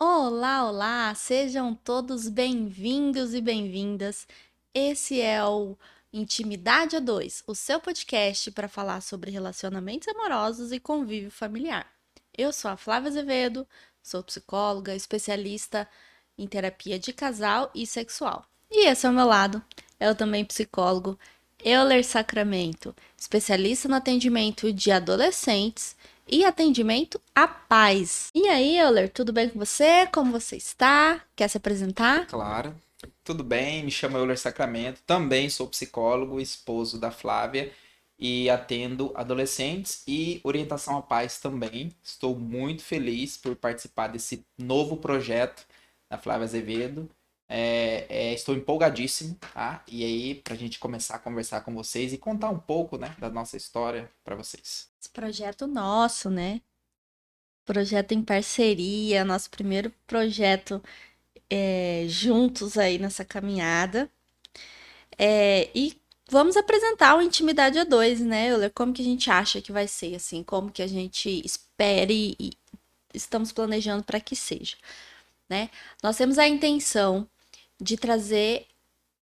Olá, olá! Sejam todos bem-vindos e bem-vindas. Esse é o Intimidade a Dois, o seu podcast para falar sobre relacionamentos amorosos e convívio familiar. Eu sou a Flávia Azevedo, sou psicóloga, especialista em terapia de casal e sexual. E esse ao meu lado, eu também psicólogo, Euler Sacramento, especialista no atendimento de adolescentes e atendimento à paz. E aí, Euler, tudo bem com você? Como você está? Quer se apresentar? Claro, tudo bem, me chamo Euler Sacramento, também sou psicólogo, esposo da Flávia e atendo adolescentes e orientação à paz também. Estou muito feliz por participar desse novo projeto da Flávia Azevedo. Estou empolgadíssimo, tá? E aí, para a gente começar a conversar com vocês e contar um pouco, né, da nossa história para vocês. Esse projeto nosso, né? Projeto em parceria, nosso primeiro projeto juntos aí nessa caminhada. E vamos apresentar o Intimidade a Dois, né, Euler? Como que a gente acha que vai ser, assim? Como que a gente espere e estamos planejando para que seja, né? Nós temos a intenção de trazer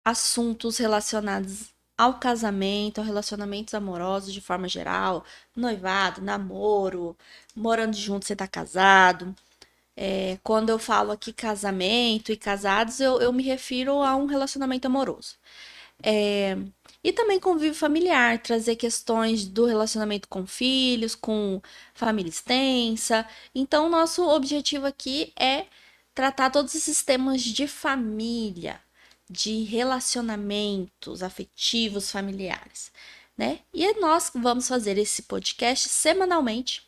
assuntos relacionados ao casamento, a relacionamentos amorosos de forma geral, noivado, namoro, morando junto, você tá casado. Quando eu falo aqui casamento e casados, eu me refiro a um relacionamento amoroso. É, e também convívio familiar, trazer questões do relacionamento com filhos, com família extensa. Então, nosso objetivo aqui é tratar todos esses temas de família, de relacionamentos afetivos familiares, né? E nós vamos fazer esse podcast semanalmente.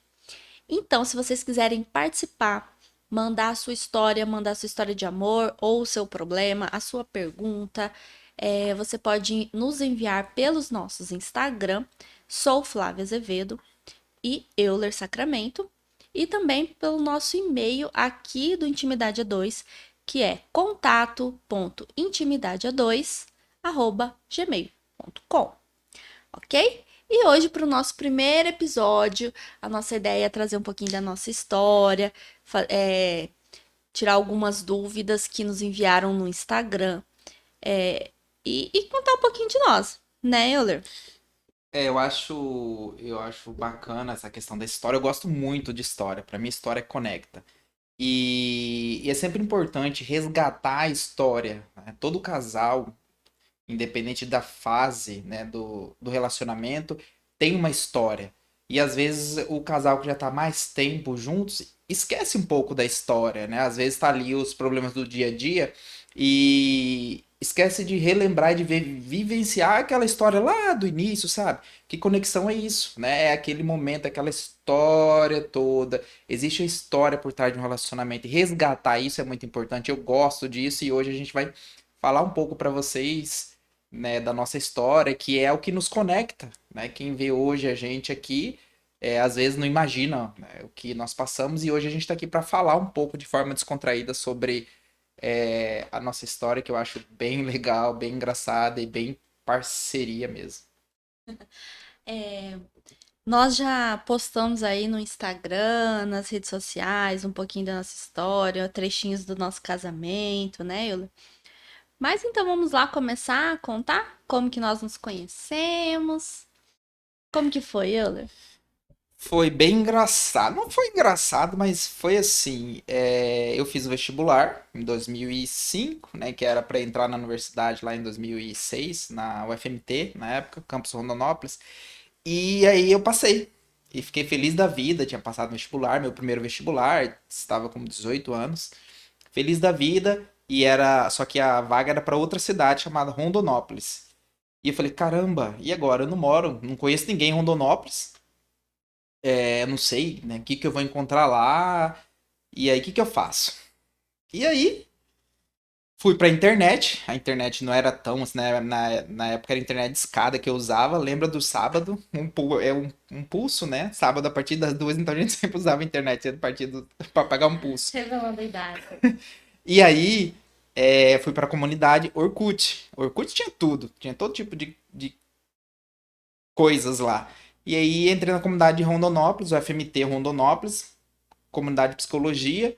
Então, se vocês quiserem participar, mandar a sua história de amor ou o seu problema, a sua pergunta, você pode nos enviar pelos nossos Instagram, sou Flávia Azevedo e Euler Sacramento, e também pelo nosso e-mail aqui do Intimidade A2, que é contato.intimidadeA2@gmail.com, ok? E hoje, para o nosso primeiro episódio, a nossa ideia é trazer um pouquinho da nossa história, tirar algumas dúvidas que nos enviaram no Instagram, e contar um pouquinho de nós, né, Euler? Eu acho bacana essa questão da história. Eu gosto muito de história. Para mim, história conecta. E é sempre importante resgatar a história, né? Todo casal, independente da fase, né, do relacionamento, tem uma história. E às vezes o casal que já está mais tempo juntos esquece um pouco da história, né? Às vezes está ali os problemas do dia a dia e esquece de relembrar e de vivenciar aquela história lá do início, sabe? Que conexão é isso, né? É aquele momento, aquela história toda. Existe a história por trás de um relacionamento e resgatar isso é muito importante. Eu gosto disso e hoje a gente vai falar um pouco para vocês, né, da nossa história, que é o que nos conecta, né? Quem vê hoje a gente aqui, às vezes não imagina, né, o que nós passamos e hoje a gente está aqui para falar um pouco de forma descontraída sobre a nossa história, que eu acho bem legal, bem engraçada e bem parceria mesmo. Nós já postamos aí no Instagram, nas redes sociais, um pouquinho da nossa história, trechinhos do nosso casamento, né, Euler? Mas então vamos lá começar a contar como que nós nos conhecemos. Como que foi, Euler? Foi bem engraçado. Não foi engraçado, mas foi assim. Eu fiz o vestibular em 2005, né? Que era para entrar na universidade lá em 2006, na UFMT, na época, campus Rondonópolis. E aí eu passei. E fiquei feliz da vida. Tinha passado no vestibular, meu primeiro vestibular. Estava com 18 anos. Feliz da vida. E era. Só que a vaga era para outra cidade chamada Rondonópolis. E eu falei, caramba, e agora? Eu não moro, não conheço ninguém em Rondonópolis. Não sei, né, o que que eu vou encontrar lá, e aí o que que eu faço? E aí, fui pra internet, a internet não era tão, assim, né, na época era internet de escada que eu usava, lembra do sábado, um pulso, né, sábado a partir das 2, então a gente sempre usava a internet a partir pra pagar um pulso. Revelando a idade. E aí, fui pra comunidade Orkut. Orkut tinha tudo, tinha todo tipo de coisas lá. E aí entrei na comunidade de Rondonópolis, o FMT Rondonópolis, comunidade de psicologia,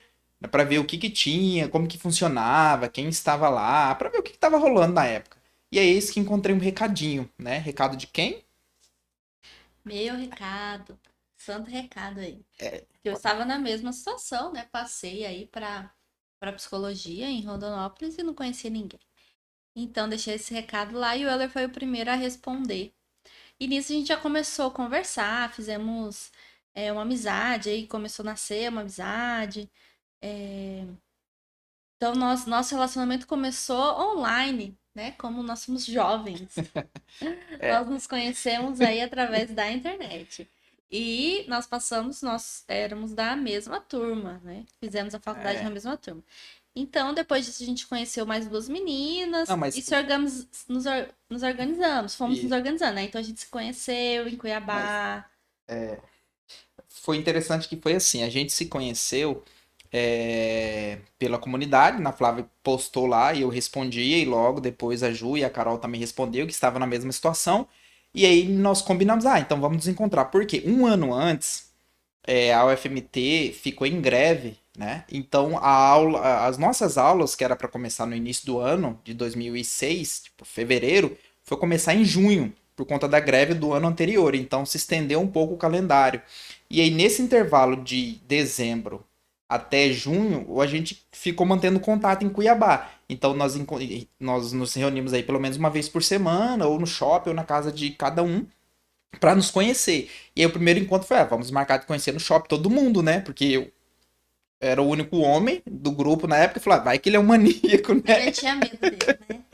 para ver o que que tinha, como que funcionava, quem estava lá, para ver o que que estava rolando na época. E é isso que encontrei um recadinho, né? Recado de quem? Meu recado, santo recado aí. Eu estava na mesma situação, né? Passei aí para psicologia em Rondonópolis e não conhecia ninguém. Então deixei esse recado lá e o Euler foi o primeiro a responder. E nisso a gente já começou a conversar, fizemos uma amizade, aí começou a nascer uma amizade. É, Então nosso relacionamento começou online, né? Como nós somos jovens. É, Nós nos conhecemos aí através da internet. E nós éramos da mesma turma, né? Fizemos a faculdade na é. mesma turma. Então, depois disso, a gente conheceu mais duas Não, meninas e mas, nos organizamos, fomos nos e, organizando, né? Então, a gente se conheceu em mas Cuiabá. foi interessante que foi assim, a gente se conheceu pela comunidade, na Flávia postou lá e eu respondia, e logo depois a Ju e a Carol também respondeu que estava na mesma situação. E aí nós combinamos, então vamos nos encontrar. Porque um ano antes, a UFMT ficou em greve, né? Então as nossas aulas, que era para começar no início do ano, de 2006, tipo fevereiro, foi começar em junho, por conta da greve do ano anterior. Então se estendeu um pouco o calendário. E aí nesse intervalo de dezembro até junho, a gente ficou mantendo contato em Cuiabá. Então nós nos reunimos aí pelo menos uma vez por semana, ou no shopping, ou na casa de cada um para nos conhecer. E aí o primeiro encontro foi, vamos marcar de conhecer no shopping todo mundo, né? Porque eu era o único homem do grupo na época e falei, vai que ele é um maníaco, A né? gente tinha medo dele, né?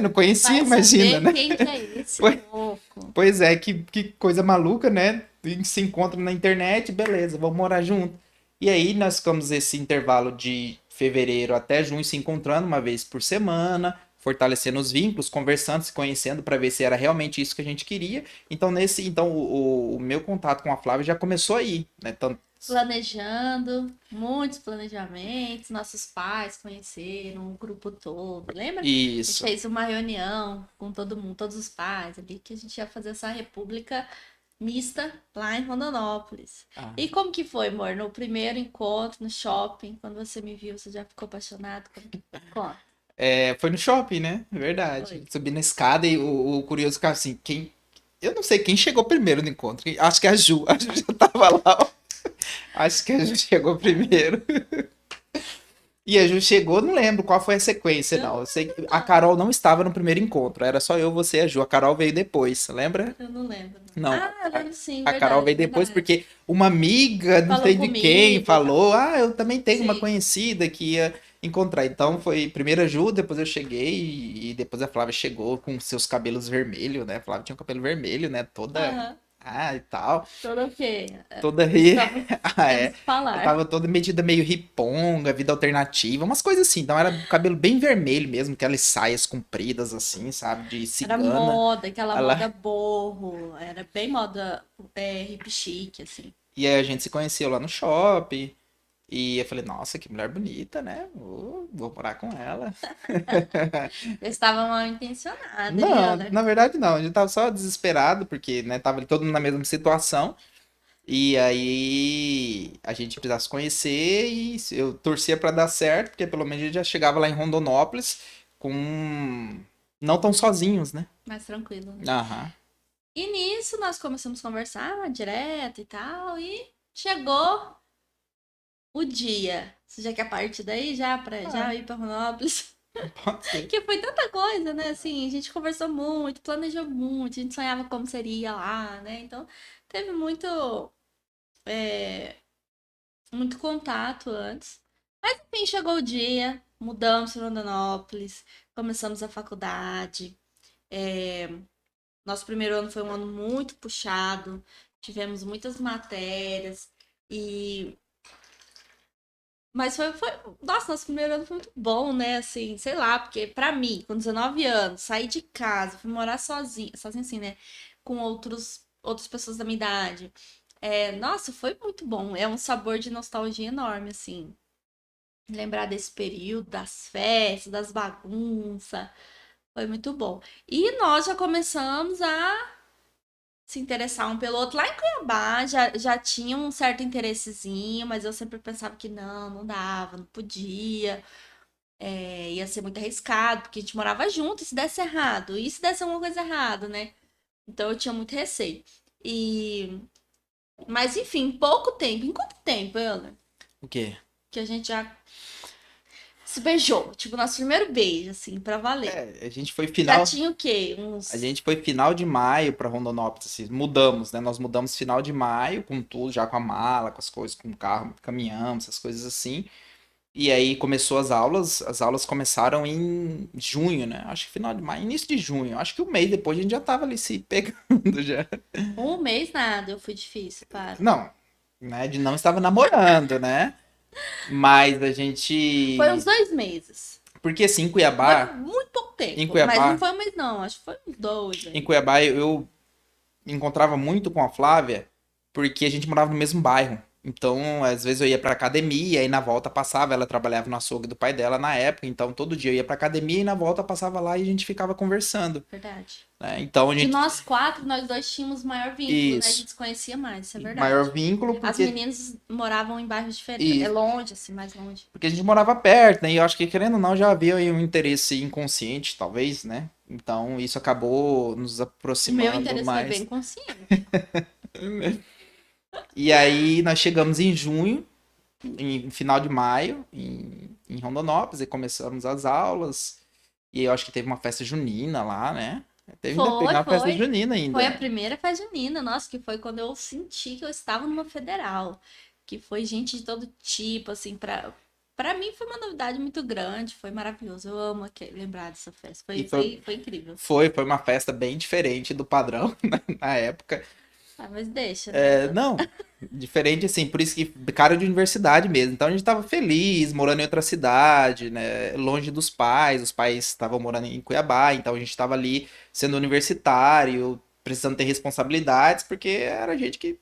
Não conhecia, Vai imagina, saber né? quem que é esse Pois, louco. pois é, que coisa maluca, né? A gente se encontra na internet, beleza, vamos morar junto. E aí nós ficamos esse intervalo de fevereiro até junho se encontrando uma vez por semana, fortalecendo os vínculos, conversando, se conhecendo para ver se era realmente isso que a gente queria. Então o meu contato com a Flávia já começou aí, né? Tanto, Planejando, muitos planejamentos, nossos pais conheceram o grupo todo, lembra? A gente isso. fez uma reunião com todo mundo, todos os pais ali, que a gente ia fazer essa república mista lá em Rondonópolis. Ah, E como que foi, amor? No primeiro encontro, no shopping, quando você me viu, você já ficou apaixonado? Como que foi? Conta. foi no shopping, né? Verdade. Foi. Subi na escada e o curioso ficava assim, quem. Eu não sei quem chegou primeiro no encontro. Acho que a Ju. A Ju já tava lá, ó. Acho que a Ju chegou primeiro. E a Ju chegou, não lembro qual foi a sequência, Eu não. não Eu sei que lembro, a não. Carol não estava no primeiro encontro. Era só eu, você e a Ju. A Carol veio depois, lembra? Eu não lembro, não. Não, Ah, eu lembro sim, a Carol verdade, veio depois verdade. porque uma amiga, não Falou sei de quem, comigo e tal. falou: eu também tenho uma Sim. conhecida que ia encontrar. Então foi primeiro a Ju, depois eu cheguei e depois a Flávia chegou com seus cabelos vermelhos, né? A Flávia tinha um cabelo vermelho, né? Toda. Aham. E tal. Tudo o quê? Toda ri. Precisamos, É. temos que Eu falar. tava toda metida meio riponga, vida alternativa, umas coisas assim. Então era cabelo bem vermelho mesmo, aquelas saias compridas assim, sabe? De Era cigana. moda, aquela moda Ela... borro. Era bem moda hip chique, assim. E aí a gente se conheceu lá no shopping. E eu falei, nossa, que mulher bonita, né? Vou morar com ela. Eu estava mal intencionada, hein, Não, Euler? na verdade não. A gente tava só desesperado, porque, né, tava todo mundo na mesma situação. E aí a gente precisava se conhecer e eu torcia pra dar certo, porque pelo menos a gente já chegava lá em Rondonópolis com não tão sozinhos, né? Mais tranquilo, né? Aham. E nisso nós começamos a conversar direto e tal. E chegou o dia. Você já quer partir daí já pra Ah, já ir pra Ronópolis? pode ser. Que foi tanta coisa, né? Assim, a gente conversou muito, planejou muito, a gente sonhava como seria lá, né? Então, teve é, muito contato antes. Mas enfim, chegou o dia, mudamos para Rondonópolis, começamos a faculdade. É, Nosso primeiro ano foi um ano muito puxado, tivemos muitas matérias e mas nossa, nosso primeiro ano foi muito bom, né? Assim, sei lá, porque pra mim, com 19 anos, sair de casa, fui morar sozinha, sozinha assim, né? Com outras pessoas da minha idade. Nossa, foi muito bom. É um sabor de nostalgia enorme, assim. Lembrar desse período, das festas, das bagunças. Foi muito bom. E nós já começamos a se interessar um pelo outro. Lá em Cuiabá já tinha um certo interessezinho, mas eu sempre pensava que não dava, não podia. Ia ser muito arriscado, porque a gente morava junto, e se desse errado, e se desse alguma coisa errada, né? Então eu tinha muito receio. E... Mas enfim, pouco tempo. Em quanto tempo, Ana? O quê? Que a gente já se beijou. Tipo, nosso primeiro beijo, assim, pra valer. É, a gente foi Já final. tinha o quê? A Uns. gente foi final de maio para Rondonópolis, assim, mudamos, né? Nós mudamos final de maio com tudo, já com a mala, com as coisas, com o carro, caminhamos, essas coisas assim. E aí começou as aulas começaram em junho, né? Acho que final de maio, início de junho. Acho que um mês depois a gente já tava ali se pegando já. Um mês nada, eu fui difícil, para. Não, né? De não estava namorando, né? Mas a Foi uns gente. 2 meses. Porque assim, Foi muito pouco Em tempo. Mas não Cuiabá, foi um mês, não. Acho que foi uns dois em aí. Cuiabá eu encontrava muito com a Flávia, porque a gente morava no mesmo bairro. Então, às vezes eu ia pra academia e na volta passava, ela trabalhava no açougue do pai dela na época, então todo dia eu ia pra academia e na volta passava lá e a gente ficava conversando, Verdade. né? Então a De gente nós quatro, nós dois tínhamos maior vínculo, né? A isso, gente se conhecia mais, isso é maior verdade. vínculo As porque meninas moravam em bairros diferentes. É e longe, assim, mais longe. porque a gente morava perto, né? E eu acho que querendo ou não já havia aí um interesse inconsciente, talvez, né? Então isso acabou nos O meu aproximando interesse foi bem mais. consciente. E aí nós chegamos em junho, em final de maio, em Rondonópolis, e começamos as aulas. E eu acho que teve uma festa junina lá, né? Teve Foi, uma festa foi. junina Foi a ainda. primeira festa junina, nossa, que foi quando eu senti que eu estava numa federal. Que foi gente de todo tipo, assim, pra mim foi uma novidade muito grande, foi maravilhoso. Eu amo lembrar dessa festa. E Foi incrível. foi uma festa bem diferente do padrão na época. Ah, mas deixa, né? É, não, diferente assim, por isso que cara de universidade mesmo. Então a gente tava feliz, morando em outra cidade, né? Longe dos pais, os pais estavam morando em Cuiabá, então a gente tava ali sendo universitário, precisando ter responsabilidades, porque era gente que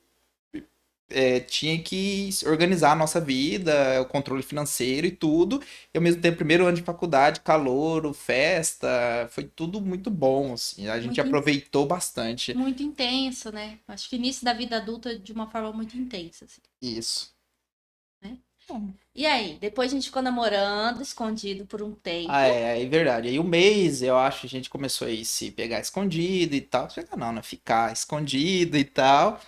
tinha que organizar a nossa vida, o controle financeiro e tudo. E ao mesmo tempo, primeiro ano de faculdade, calor, festa, foi tudo muito bom, assim. A gente Muito, aproveitou bastante muito intenso, né? Acho que início da vida adulta de uma forma muito intensa, assim, isso. né? E aí, depois a gente ficou namorando, escondido por um Ah, tempo. é verdade. Aí o mês, eu acho, a gente começou a se pegar escondido e tal. Pegar não, né? Ficar escondido e tal.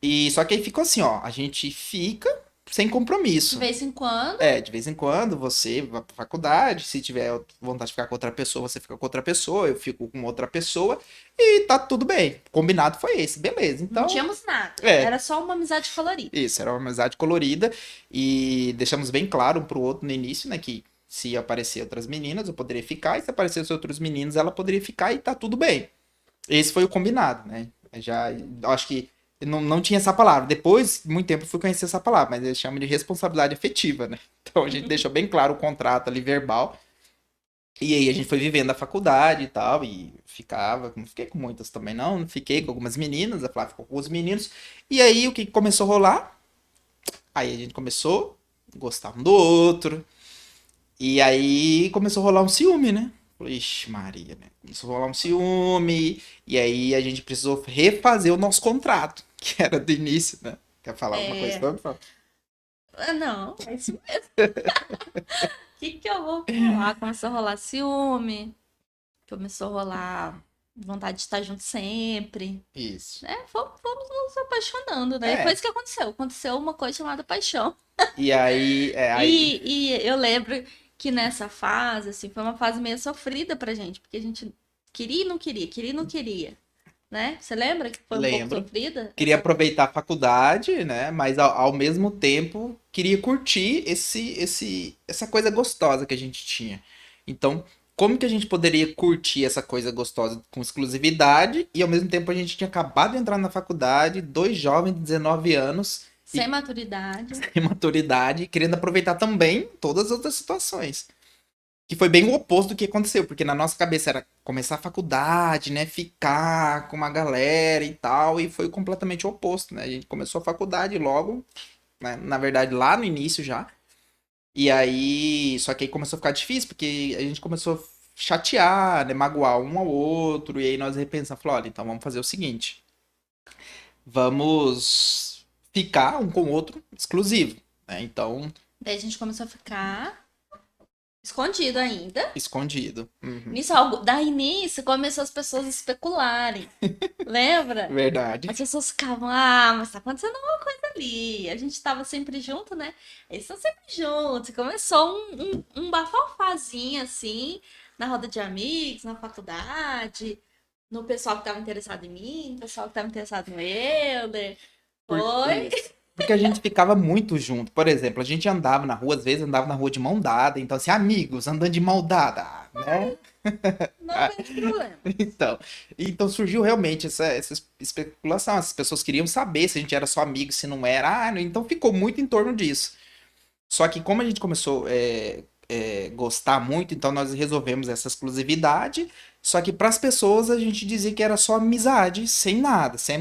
E só que aí ficou assim, ó, a gente fica sem De compromisso. vez em quando, É, de vez em quando você vai pra faculdade, se tiver vontade de ficar com outra pessoa, você fica com outra pessoa, eu fico com outra pessoa e tá tudo bem. Combinado foi esse, beleza. não Então, tínhamos nada. é, Era só uma amizade colorida. isso, era uma amizade colorida e deixamos bem claro um pro outro no início, né, que se aparecer outras meninas, eu poderia ficar, e se aparecessem outros meninos, ela poderia ficar e tá tudo bem. Esse foi o combinado, né? Já, eu acho que não tinha essa palavra. Depois, muito tempo, eu fui conhecer essa palavra, mas eles chamam de responsabilidade afetiva, né? Então a gente deixou bem claro o contrato ali verbal. E aí a gente foi vivendo a faculdade e tal, e ficava, não fiquei com muitas também não fiquei com algumas meninas, a Flávia ficou com os meninos. E aí o que começou a rolar? Aí a gente começou a gostar um do outro, e aí começou a rolar um ciúme, né? Falei, ixi, Maria, né? Começou a rolar um ciúme, e aí a gente precisou refazer o nosso contrato, que era do início, né? Quer falar alguma coisa É. sobre? Fala. Ah, não, é isso mesmo. O que eu vou falar? Começou a rolar ciúme, começou a rolar vontade de estar junto sempre. Isso. Né? Fomos nos apaixonando, né? E foi É, isso que aconteceu. Aconteceu uma coisa chamada paixão. e aí, E eu lembro que nessa fase, assim, foi uma fase meio sofrida pra gente, porque a gente queria e não queria, queria e não queria, né? Você lembra que foi um pouco lembro, sofrida queria essa. aproveitar a faculdade, né? Mas ao mesmo tempo queria curtir essa coisa gostosa que a gente tinha. Então, como que a gente poderia curtir essa coisa gostosa com exclusividade e ao mesmo tempo a gente tinha acabado de entrar na faculdade, dois jovens de 19 anos Sem e maturidade. sem maturidade, querendo aproveitar também todas as outras situações. Que foi bem o oposto do que aconteceu, porque na nossa cabeça era começar a faculdade, né? Ficar com uma galera e tal, e foi completamente o oposto, né? A gente começou a faculdade logo, né? Na verdade, lá no início já. E aí, só que aí começou a ficar difícil, porque a gente começou a chatear, né? Magoar um ao outro, e aí nós repensamos, falou, olha, então vamos fazer o seguinte. vamos ficar um com o outro exclusivo, né? Então, Daí a gente começou a ficar escondido ainda. escondido. Uhum. Daí nisso começou as pessoas a especularem. Lembra? As Verdade. pessoas ficavam, mas tá acontecendo alguma coisa ali. A gente tava sempre junto, né? Eles estão sempre juntos. E começou um bafafázinho, assim, na roda de amigos, na faculdade, no pessoal que tava interessado em mim, no pessoal que tava interessado no Euler. Foi. Isso. Porque a gente ficava muito junto. Por exemplo, a gente andava na rua, às vezes andava na rua de mão dada. Então, assim, amigos, andando de mão dada, né? Não vejo problema. Então, então surgiu realmente essa especulação. As pessoas queriam saber se a gente era só amigo, se não era. Então ficou muito em torno disso. Só que como a gente começou gostar muito, então nós resolvemos essa exclusividade. Só que para as pessoas a gente dizia que era só amizade, sem nada, sem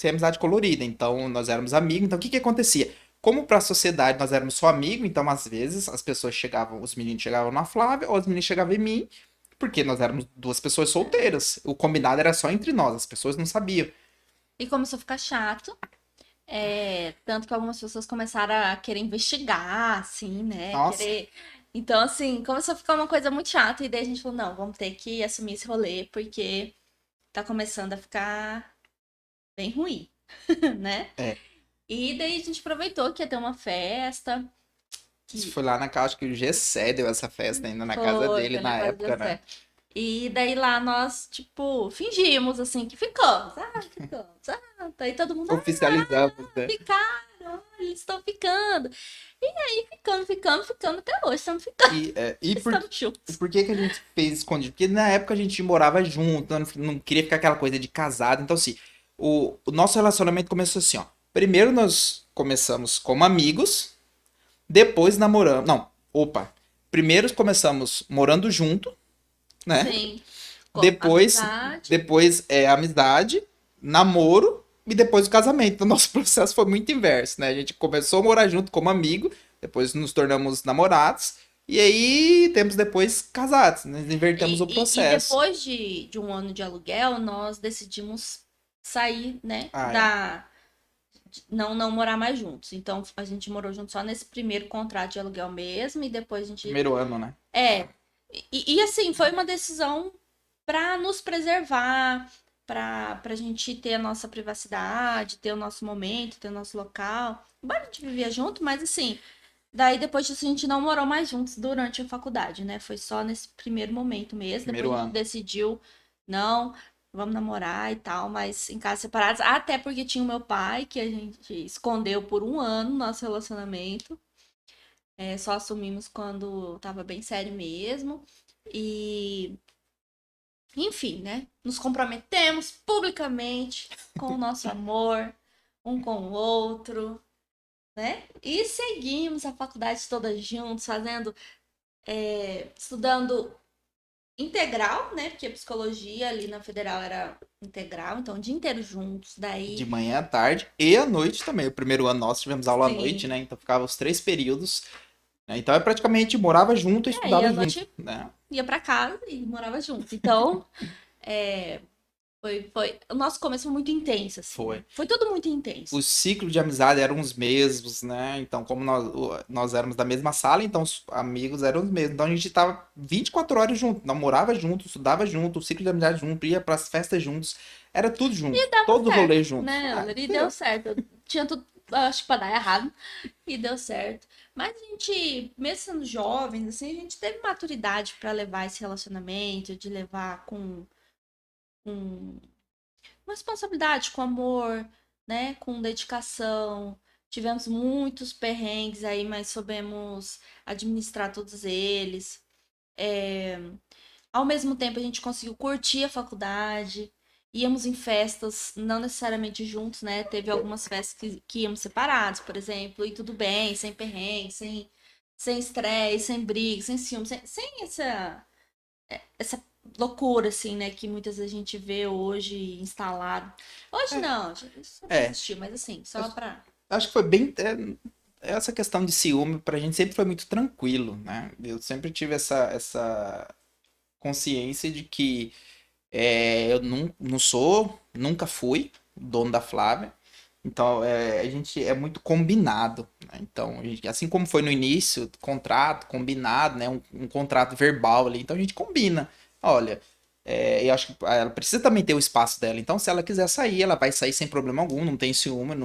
amizade colorida. Então nós éramos amigos. Então o que que acontecia? Como para a sociedade nós éramos só amigos, então às vezes as pessoas chegavam, os meninos chegavam na Flávia, ou os meninos chegavam em mim, porque nós éramos duas pessoas solteiras. O combinado era só entre nós, as pessoas não sabiam. E começou a ficar chato. Tanto que algumas pessoas começaram a querer investigar, assim, né? Nossa, Querer. Então, assim, começou a ficar uma coisa muito chata. E daí a gente falou, não, vamos ter que assumir esse rolê, porque tá começando a ficar bem ruim, né? é. E daí a gente aproveitou que ia ter uma festa, Isso que foi lá na casa, acho que o Gessé deu essa festa ainda na casa dele foi na na casa do época, né? Zé. E daí lá nós, tipo, fingimos, assim, que ficamos. Ficamos. Daí todo mundo, Oficializamos, né? ficaram, eles estão ficando. E aí ficamos até hoje, estamos ficando, E estamos e juntos. por que que a gente fez escondido? Porque na época a gente morava junto, não queria ficar aquela coisa de casado. Então, assim, o nosso relacionamento começou assim, ó. Primeiro nós começamos como amigos, depois namoramos. Não, opa. Primeiro começamos morando junto, né? Sim, Depois, amizade. depois amizade, namoro e depois o casamento. O nosso processo foi muito inverso, né? A gente começou a morar junto como amigo, depois nos tornamos namorados e aí tempos depois casados. Nós invertemos o E processo. depois de um ano de aluguel, nós decidimos sair, né, Ah, é. não morar mais juntos. Então, a gente morou junto só nesse primeiro contrato de aluguel mesmo, e depois a gente. Primeiro ano, né? É. Assim, foi uma decisão para nos preservar, para a gente ter a nossa privacidade, ter o nosso momento, ter o nosso local. Embora a gente vivia junto, mas assim, daí depois disso a gente não morou mais juntos durante a faculdade, né? Foi só nesse primeiro momento mesmo. Depois Primeiro a gente ano. decidiu, não, vamos namorar e tal, mas em casas separadas. Até porque tinha o meu pai, que a gente escondeu por um ano nosso relacionamento. Só assumimos quando tava bem sério mesmo. E, enfim, né? Nos comprometemos publicamente com o nosso amor, um com o outro, né? E seguimos a faculdade toda juntos, estudando integral, né? Porque a psicologia ali na federal era integral, então o dia inteiro juntos. De Daí, manhã à tarde e à noite também. O primeiro ano nós tivemos aula à noite, sim. né? Então ficava os três períodos, né? Então é praticamente morava junto e E estudava à junto, noite né? ia pra casa e morava junto. Então, o nosso começo foi muito intenso, assim, né? Foi. Foi tudo muito intenso. O ciclo de amizade eram os mesmos, né? Então, como nós éramos da mesma sala, então os amigos eram os mesmos. Então a gente tava 24 horas junto, namorava junto, estudava junto, o ciclo de amizade junto, ia pras festas juntos, era tudo junto, E dava todo rolê certo, junto. né? Ah, E deu deu. certo. Tinha tudo, acho que pra dar errado, e deu certo. Mas a gente, mesmo sendo jovens, assim, a gente teve maturidade pra levar esse relacionamento, de levar com responsabilidade, com amor, né? Com dedicação. Tivemos muitos perrengues aí, mas soubemos administrar todos eles. É, Ao mesmo tempo, a gente conseguiu curtir a faculdade. Íamos em festas, não necessariamente juntos, né? Teve algumas festas que íamos separados, por exemplo, e tudo bem, sem perrengue, sem estresse, sem briga, sem ciúme, sem essa loucura, assim, né? Que muitas vezes a gente vê hoje instalado. Hoje não, isso sempre É, existiu, mas assim, só pra. acho que foi bem. Essa questão de ciúme pra gente sempre foi muito tranquilo, né? Eu sempre tive essa consciência de que eu não sou, nunca fui. o dono da Flávia. Então, a gente é muito combinado, né? Então, assim como foi no início, contrato, combinado, né? Um contrato verbal ali. Então, a gente combina. Olha, eu acho que ela precisa também ter o espaço dela. Então, se ela quiser sair, ela vai sair sem problema algum, não tem ciúme,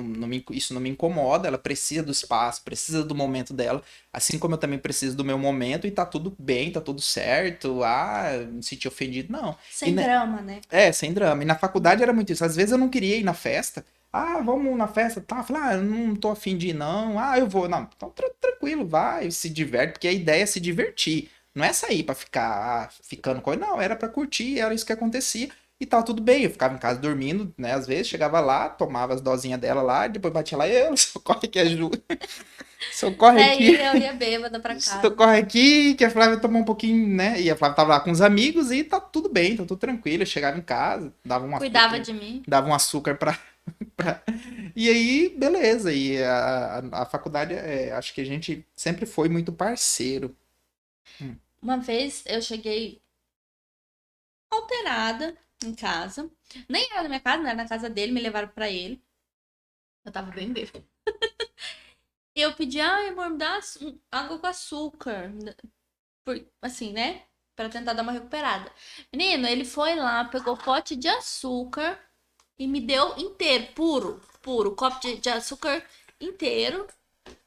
isso não me incomoda. Ela precisa do espaço, precisa do momento dela. Assim como eu também preciso do meu momento e tá tudo bem, tá tudo certo. Ah, me senti ofendido. Não. E, Sem drama, né? sem drama. E na faculdade era muito isso. Às vezes eu não queria ir na festa. Ah, vamos na festa, tá? Eu falei, eu não tô afim de ir, não. Ah, eu vou. Não, então tranquilo, vai, se diverte, porque a ideia é se divertir. Não é sair pra ficar ficando com. Não, era pra curtir, era isso que acontecia. E tava tudo bem. Eu ficava em casa dormindo, né? Às vezes chegava lá, tomava as dosinhas dela lá, depois batia lá, eu, socorre que ajuda. Socorre aqui. Daí eu ia bêbada pra casa. Socorre aqui, que a Flávia tomou um pouquinho, né? E a Flávia tava lá com os amigos e tá tudo bem, tá tudo tranquilo. Eu chegava em casa, Cuidava de mim. dava um açúcar pra... E aí, beleza. E a faculdade, acho que a gente sempre foi muito parceiro. Hum. Uma vez eu cheguei alterada em casa. Nem era na minha casa, não era na casa dele, me levaram pra ele. Eu tava bem bêbada. E eu pedi, ai, amor, me dá água com açúcar. Assim, né? Pra tentar dar uma recuperada. Menino, ele foi lá, pegou pote de açúcar e me deu inteiro, puro, puro, copo de açúcar inteiro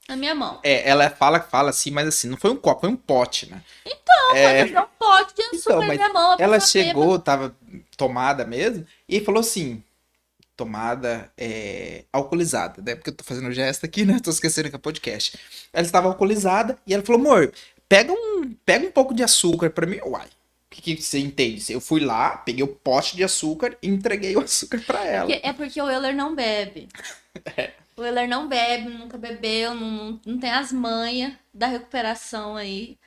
na minha mão. Ela fala assim, mas assim, não foi um copo, foi um pote, né? Não, mano, ele deu um pote de Então, açúcar na mas minha mão, a ela pessoa bêbada. chegou, tava tomada mesmo, e falou assim, tomada alcoolizada, né? Porque eu tô fazendo gesto aqui, né? Tô esquecendo que é podcast. Ela estava alcoolizada e ela falou, amor, pega um pouco de açúcar pra mim. Uai, o que você entende? Eu fui lá, peguei o pote de açúcar e entreguei o açúcar pra ela. É porque o Euler não bebe. O Euler não bebe, nunca bebeu, não tem as manhas da recuperação aí.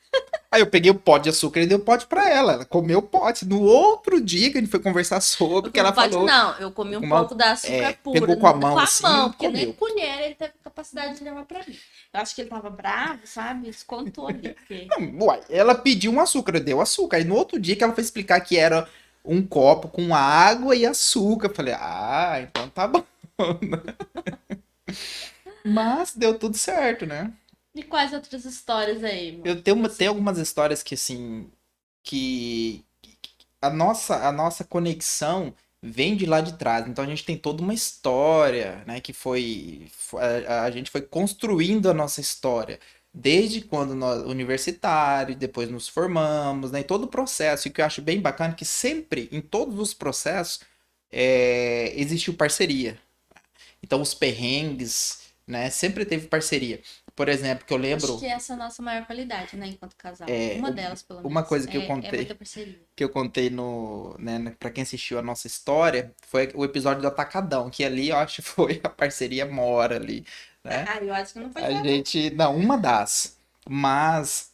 Aí eu peguei o pote de açúcar e dei o pote pra ela. Ela comeu o pote. No outro dia que a gente foi conversar sobre, Eu que comi ela pote, falou, não, eu comi um com uma- pouco da açúcar pura, pegou com a com mão a assim mão, e porque nem comeu. colher ele teve capacidade de levar pra mim. Eu acho que ele tava bravo, sabe? Descontou ali, porque... Não, uai, ela pediu um açúcar, eu dei o açúcar. Aí no outro dia que ela foi explicar que era um copo com água e açúcar. Eu falei, então tá bom. Mas deu tudo certo, né? E quais outras histórias aí, amor? Eu tenho algumas histórias que, assim, que a nossa conexão vem de lá de trás. Então a gente tem toda uma história, né? Que a gente foi construindo a nossa história. Desde quando nós, universitário, depois nos formamos, né? E todo o processo. E o que eu acho bem bacana é que sempre, em todos os processos, existiu parceria. Então os perrengues, né? Sempre teve parceria. Por exemplo, que eu Acho lembro, que essa é a nossa maior qualidade, né, enquanto casal. Uma delas, pelo uma menos. coisa que eu É contei muita parceria. que eu contei no, né, para quem assistiu a nossa história, foi o episódio do Atacadão, que ali eu acho que foi a parceria mora ali, né? Ah, eu acho que não foi A só não. gente, não, uma das, mas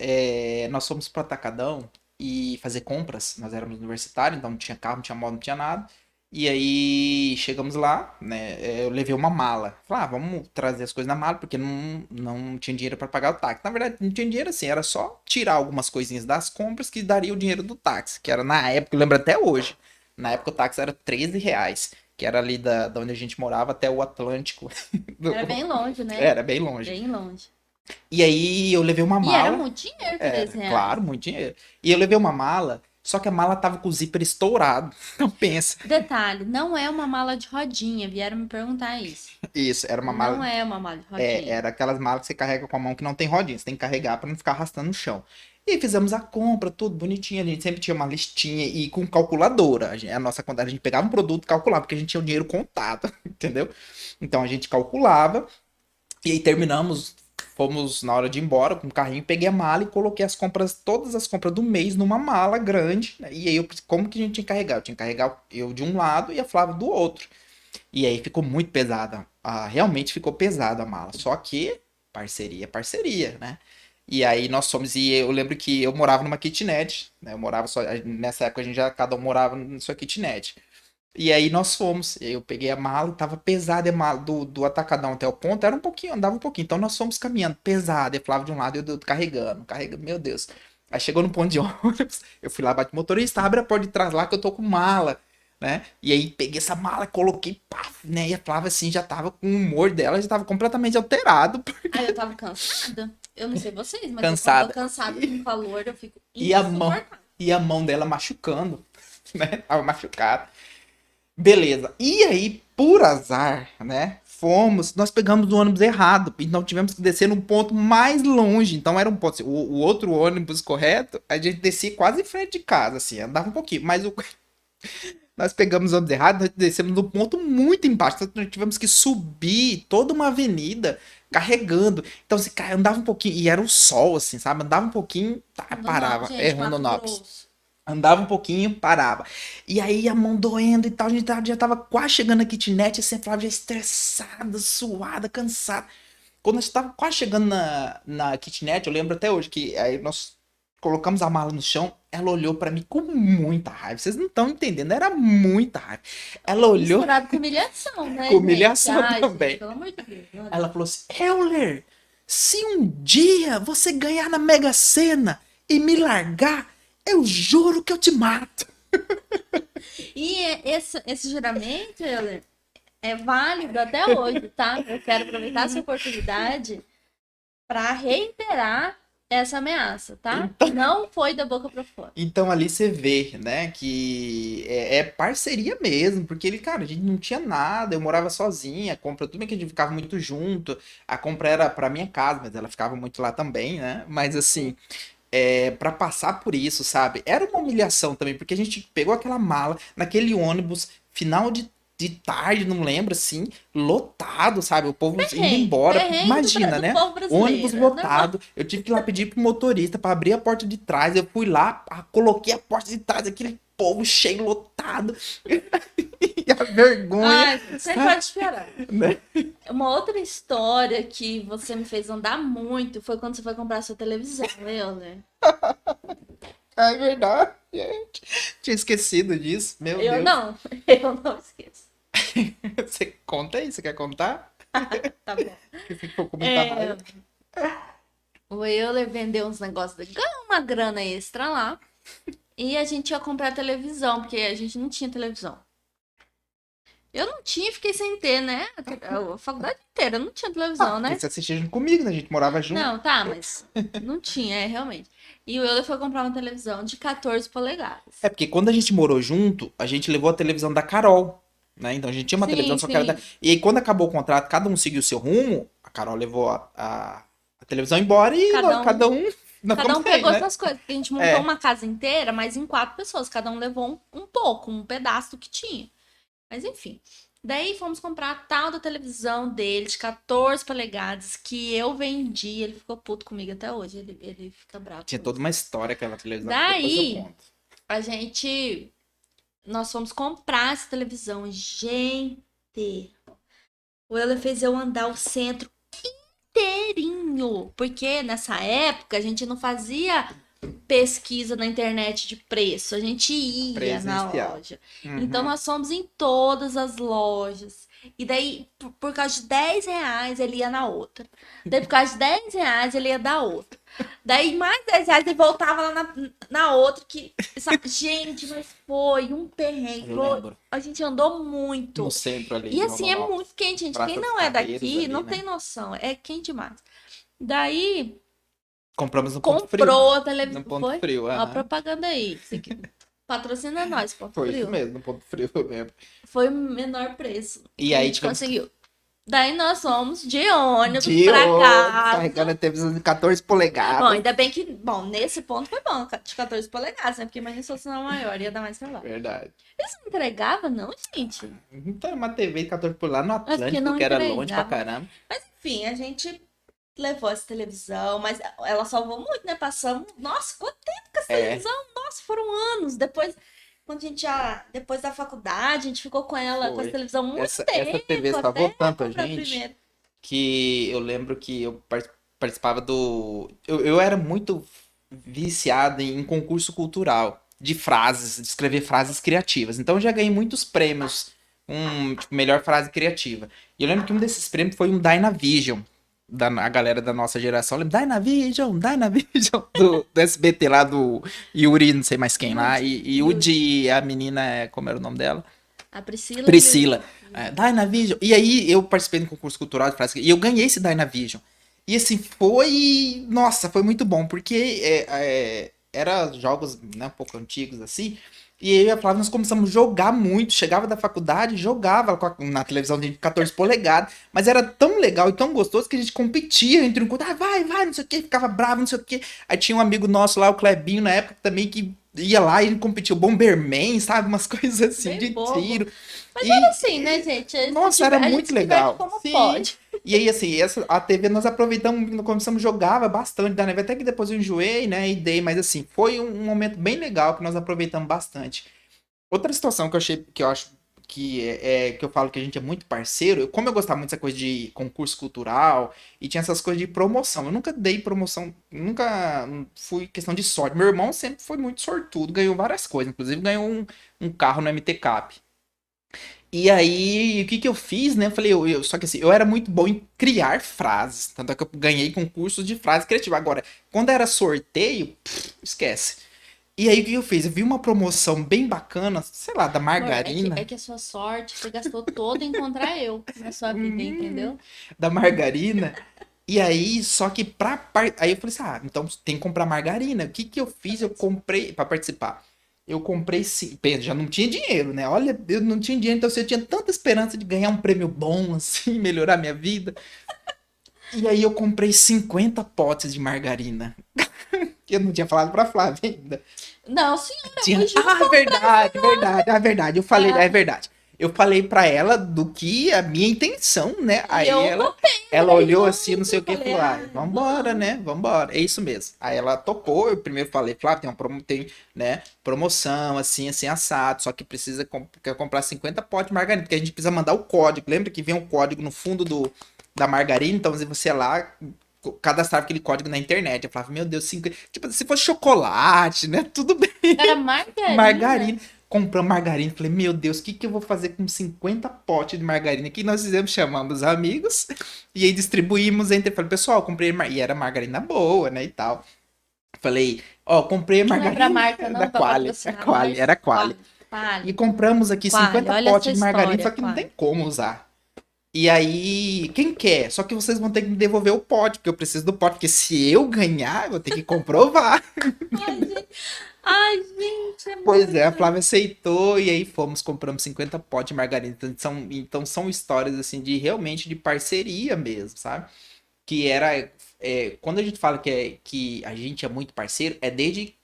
nós fomos pro Atacadão e fazer compras, nós éramos universitários, então não tinha carro, não tinha moto, não tinha nada. E aí chegamos lá, né? Eu levei uma mala. Falei, vamos trazer as coisas na mala, porque não tinha dinheiro para pagar o táxi. Na verdade, não tinha dinheiro assim, era só tirar algumas coisinhas das compras que daria o dinheiro do táxi, que era na época, eu lembro até hoje. Na época o táxi era R$ 13, que era ali da onde a gente morava até o Atlântico. Era bem longe, né? Era bem longe. Bem longe. E aí eu levei uma E era mala. muito dinheiro, Era, 13 reais. claro, muito dinheiro. E eu levei uma mala, só que a mala tava com o zíper estourado. Então pensa. Detalhe, não é uma mala de rodinha. Vieram me perguntar isso. Isso, era uma Não mala. é uma mala de rodinha. Era aquelas malas que você carrega com a mão que não tem rodinha. Você tem que carregar pra não ficar arrastando no chão. E fizemos a compra, tudo bonitinho. A gente sempre tinha uma listinha e com calculadora. A nossa conta, a gente pegava um produto e calculava, porque a gente tinha o dinheiro contado, entendeu? Então a gente calculava. E aí terminamos, fomos na hora de ir embora com o carrinho, peguei a mala e coloquei todas as compras do mês numa mala grande, né? E aí como que a gente tinha que carregar? Eu tinha que carregar eu de um lado e a Flávia do outro. E aí ficou muito pesada. Realmente ficou pesada a mala. Só que parceria é parceria, né? E aí nós fomos, e eu lembro que eu morava numa kitnet, né? Eu morava só, nessa época a gente já cada um morava na sua kitnet. E aí nós fomos. Eu peguei a mala e tava pesada a mala do Atacadão até o ponto. Era um pouquinho, andava um pouquinho. Então nós fomos caminhando pesado. E Flávio de um lado e eu do outro carregando. Meu Deus. Aí chegou no ponto de ônibus. Eu fui lá, bati o motorista, abre a porta de trás lá que eu tô com mala. né? E aí peguei essa mala, coloquei, pá, né? E a Flávia, assim, já tava com o humor dela, já tava completamente alterado, Aí eu tava cansada. Eu não sei vocês, mas eu quando tô cansada. cansada com calor, eu fico E a mão, insuportável. e a mão dela machucando, né? Tava machucada. Beleza. E aí, por azar, né? Nós pegamos o ônibus errado, então tivemos que descer num ponto mais longe. Então era um ponto, assim, o outro ônibus correto, a gente descia quase em frente de casa, assim, andava um pouquinho, mas nós pegamos o ônibus errado, nós descemos num ponto muito embaixo, então nós tivemos que subir toda uma avenida carregando. Então, assim, cara, andava um pouquinho, e era o sol, assim, sabe? Andava um pouquinho, tá, Não, parava, gente, Mato Rondonópolis. Grosso. Andava um pouquinho, parava. E aí a mão doendo e tal, a gente já tava quase chegando na kitnet, assim, a Flávia já estressada, suada, cansada. Quando a gente tava quase chegando na kitnet, eu lembro até hoje que aí nós colocamos a mala no chão, ela olhou pra mim com muita raiva. Vocês não estão entendendo, era muita raiva. Ela olhou Misturado com humilhação, com né, gente? humilhação Ai, gente, também. pelo amor de Deus. Ela falou assim: Euler, se um dia você ganhar na Mega Sena e me largar, eu juro que eu te mato. E esse juramento, Euler, é válido até hoje, tá? Eu quero aproveitar essa oportunidade para reiterar essa ameaça, tá? Não foi da boca para fora. Então ali você vê, né, que é parceria mesmo, porque ele, cara, a gente não tinha nada, eu morava sozinha, a compra, tudo bem que a gente ficava muito junto, a compra era pra minha casa, mas ela ficava muito lá também, né, mas assim, para passar por isso, sabe, era uma humilhação também, porque a gente pegou aquela mala naquele ônibus, final de tarde, não lembro, assim, lotado, sabe, o povo indo Perrengue, embora, perrengue imagina, do né, povo ônibus brasileiro. É normal. lotado, eu tive que ir lá pedir pro motorista para abrir a porta de trás. Eu fui lá, coloquei a porta de trás, aquele povo cheio, lotado. E a vergonha, Ai, você sabe? pode esperar. Né? Uma outra história que você me fez andar muito foi quando você foi comprar sua televisão, Euler. É verdade, gente. Tinha esquecido disso, meu Eu Deus. não, eu não esqueço. Você conta aí, você quer contar? Tá bom. Que você ficou com muita É, raiva. o Euler vendeu uns negócios, ganhou uma grana extra lá. E a gente ia comprar televisão, porque a gente não tinha televisão. Eu não tinha, fiquei sem ter, né? A faculdade inteira não tinha Ah, televisão, porque né? você assistia junto comigo, né? A gente morava junto. Não, tá, mas não tinha, realmente. E o Euler foi comprar uma televisão de 14 polegadas. É porque quando a gente morou junto, a gente levou a televisão da Carol, né? Então a gente tinha uma televisão, Sim, só que era da... sim. E aí quando acabou o contrato, cada um seguiu o seu rumo, a Carol levou a televisão embora e Cada cada um, um... Nós cada ficamos um sem, pegou né? suas coisas. Porque a gente montou É. uma casa inteira, mas em 4 pessoas. Cada um levou um pouco, um pedaço do que tinha. Mas enfim. Daí fomos comprar a tal da televisão dele, de 14 polegadas, que eu vendi. Ele ficou puto comigo até hoje. Ele fica bravo Tinha comigo. toda uma história aquela televisão que depois eu Daí, conto. a gente. Nós fomos comprar essa televisão. Gente, o Euler fez eu andar o centro inteirinho. Porque nessa época a gente não fazia pesquisa na internet de preço, a gente ia na Presencial. loja. Então Uhum. nós fomos em todas as lojas. E daí, por causa de 10 reais, ele ia na outra. Daí, por causa de 10 reais, ele ia da outra. Daí, mais 10 reais, ele voltava lá na outra. Gente, mas foi um perrengue. Eu lembro. A gente andou No muito. centro ali E de assim, é Rondonópolis. muito quente, gente. Quem Praça dos não é Carreiros daqui ali, não né? tem noção. É quente demais. Daí, Compramos no Ponto Frio. comprou a No televisão. Ponto Foi? Frio, Ó, a aham. propaganda aí. Patrocina nós, Ponto Foi isso Frio. mesmo, no Ponto Frio eu lembro. Foi o menor preço E que a aí gente tivemos que conseguiu. Daí nós fomos de ônibus de pra ônibus, casa. carregando a televisão de 14 Bom, polegadas. ainda bem que. Bom, nesse ponto foi bom, de 14 polegadas, né? Porque imagina se fosse uma maior, ia dar mais trabalho. Verdade. Eles não entregavam, não, gente. Então, uma TV de 14 polegadas no Acho que Atlântico, não que era longe pra entregavam. caramba. Mas enfim, a gente levou essa televisão, mas ela salvou muito, né? Passamos. Nossa, quanto tempo com essa É, televisão? Nossa, foram anos. Depois, quando a gente já. Depois da faculdade, a gente ficou com ela, com essa foi. televisão muito Essa TV tempo, salvou até tanto a comprar a gente primeira. que eu lembro que eu participava do. Eu era muito viciado em concurso cultural, de frases, de escrever frases criativas. Então eu já ganhei muitos prêmios, tipo, melhor frase criativa. E eu lembro que um desses prêmios foi um Dynavision. a galera da nossa geração lembra Dynavision, do SBT lá, do Yuri, não sei mais quem lá, e o Yuri. de, a menina, como era o nome dela? A Priscila e o... Priscila. Dynavision. E aí eu participei do concurso cultural de frase, e eu ganhei esse Dynavision. E assim, foi. Nossa, foi muito bom, porque era jogos, né, um pouco antigos assim. E eu e a Flávia nós começamos a jogar muito. Chegava da faculdade, jogava na televisão de 14 polegadas. Mas era tão legal e tão gostoso que a gente competia entre um com outro. Ah, vai, não sei o que, ficava bravo, não sei o que. Aí tinha um amigo nosso lá, o Clebinho, na época também, que ia lá e ele competia o Bomberman, sabe? Umas coisas assim Bem de bobo. tiro. Mas era E, assim, né, gente? nossa, era A gente muito se diverte legal. como Sim. pode. E aí, assim, a TV nós aproveitamos, começamos a jogar bastante da neve, até que depois eu enjoei, né, e dei, mas assim, foi um momento bem legal que nós aproveitamos bastante. Outra situação que eu achei, que eu acho que eu falo que a gente é muito parceiro, como eu gostava muito dessa coisa de concurso cultural e tinha essas coisas de promoção, eu nunca dei promoção, nunca fui questão de sorte. Meu irmão sempre foi muito sortudo, ganhou várias coisas, inclusive ganhou um carro no MT Cap. E aí, o que que eu fiz, né? Eu falei, só que assim, eu era muito bom em criar frases. Tanto é que eu ganhei concursos de frase criativa. Agora, quando era sorteio, esquece. E aí, o que que eu fiz? Eu vi uma promoção bem bacana, sei lá, da Amor, é margarina. que a sua sorte, você gastou toda em encontrar eu na sua vida, Hum, entendeu? da margarina. E aí, só que Aí eu falei assim, então tem que comprar margarina. O que que eu Pra fiz? Eu participar. comprei, pra participar. Eu comprei, sim. Pensa, já não tinha dinheiro, né? Olha, eu não tinha dinheiro, então assim, eu tinha tanta esperança de ganhar um prêmio bom, assim, melhorar minha vida. E aí eu comprei 50 potes de margarina. Que eu não tinha falado pra Flávia ainda. Não, senhora, Tinha. hoje não Ah, comprar isso, verdade, verdade, é verdade. Eu falei, é ah, verdade. Eu falei pra ela do que a minha intenção, né? e Aí eu ela, topei, ela André, olhou assim, não junto. sei o Eu que, e falei, falou: ai, ai, vambora, vamos. né? Vambora. É isso mesmo. Aí ela topou. Eu primeiro falei, Flávio, tem, né, promoção, assim, assim, assado. Só que precisa quer comprar 50 potes de margarina, porque a gente precisa mandar o código. Lembra que vem um código no fundo da margarina? Então, se você lá cadastrava aquele código na internet. Eu falava, meu Deus, 50... tipo, se fosse chocolate, né? Tudo bem. Era margarina? Margarina. Compramos margarina. Falei, meu Deus, o que que eu vou fazer com 50 potes de margarina? Que nós fizemos, chamamos amigos e aí distribuímos entre. Falei, pessoal, comprei. E era margarina boa, né? E tal. Falei, ó, comprei Não lembro a margarina marca, da não, pra Quali. É patrocinar Quali, nós. era Quali. Quale, E quale, compramos aqui quale. 50 Olha essa potes de margarina, história, só que não tem quale. como usar. E aí, quem quer? Só que vocês vão ter que me devolver o pote, porque eu preciso do pote. Porque se eu ganhar, eu vou ter que comprovar. Ai, gente, é Pois é, a muito. Flávia aceitou e aí fomos, compramos 50 potes de margarina. Então são histórias assim de realmente de parceria mesmo, sabe? Que era quando a gente fala que a gente é muito parceiro, é desde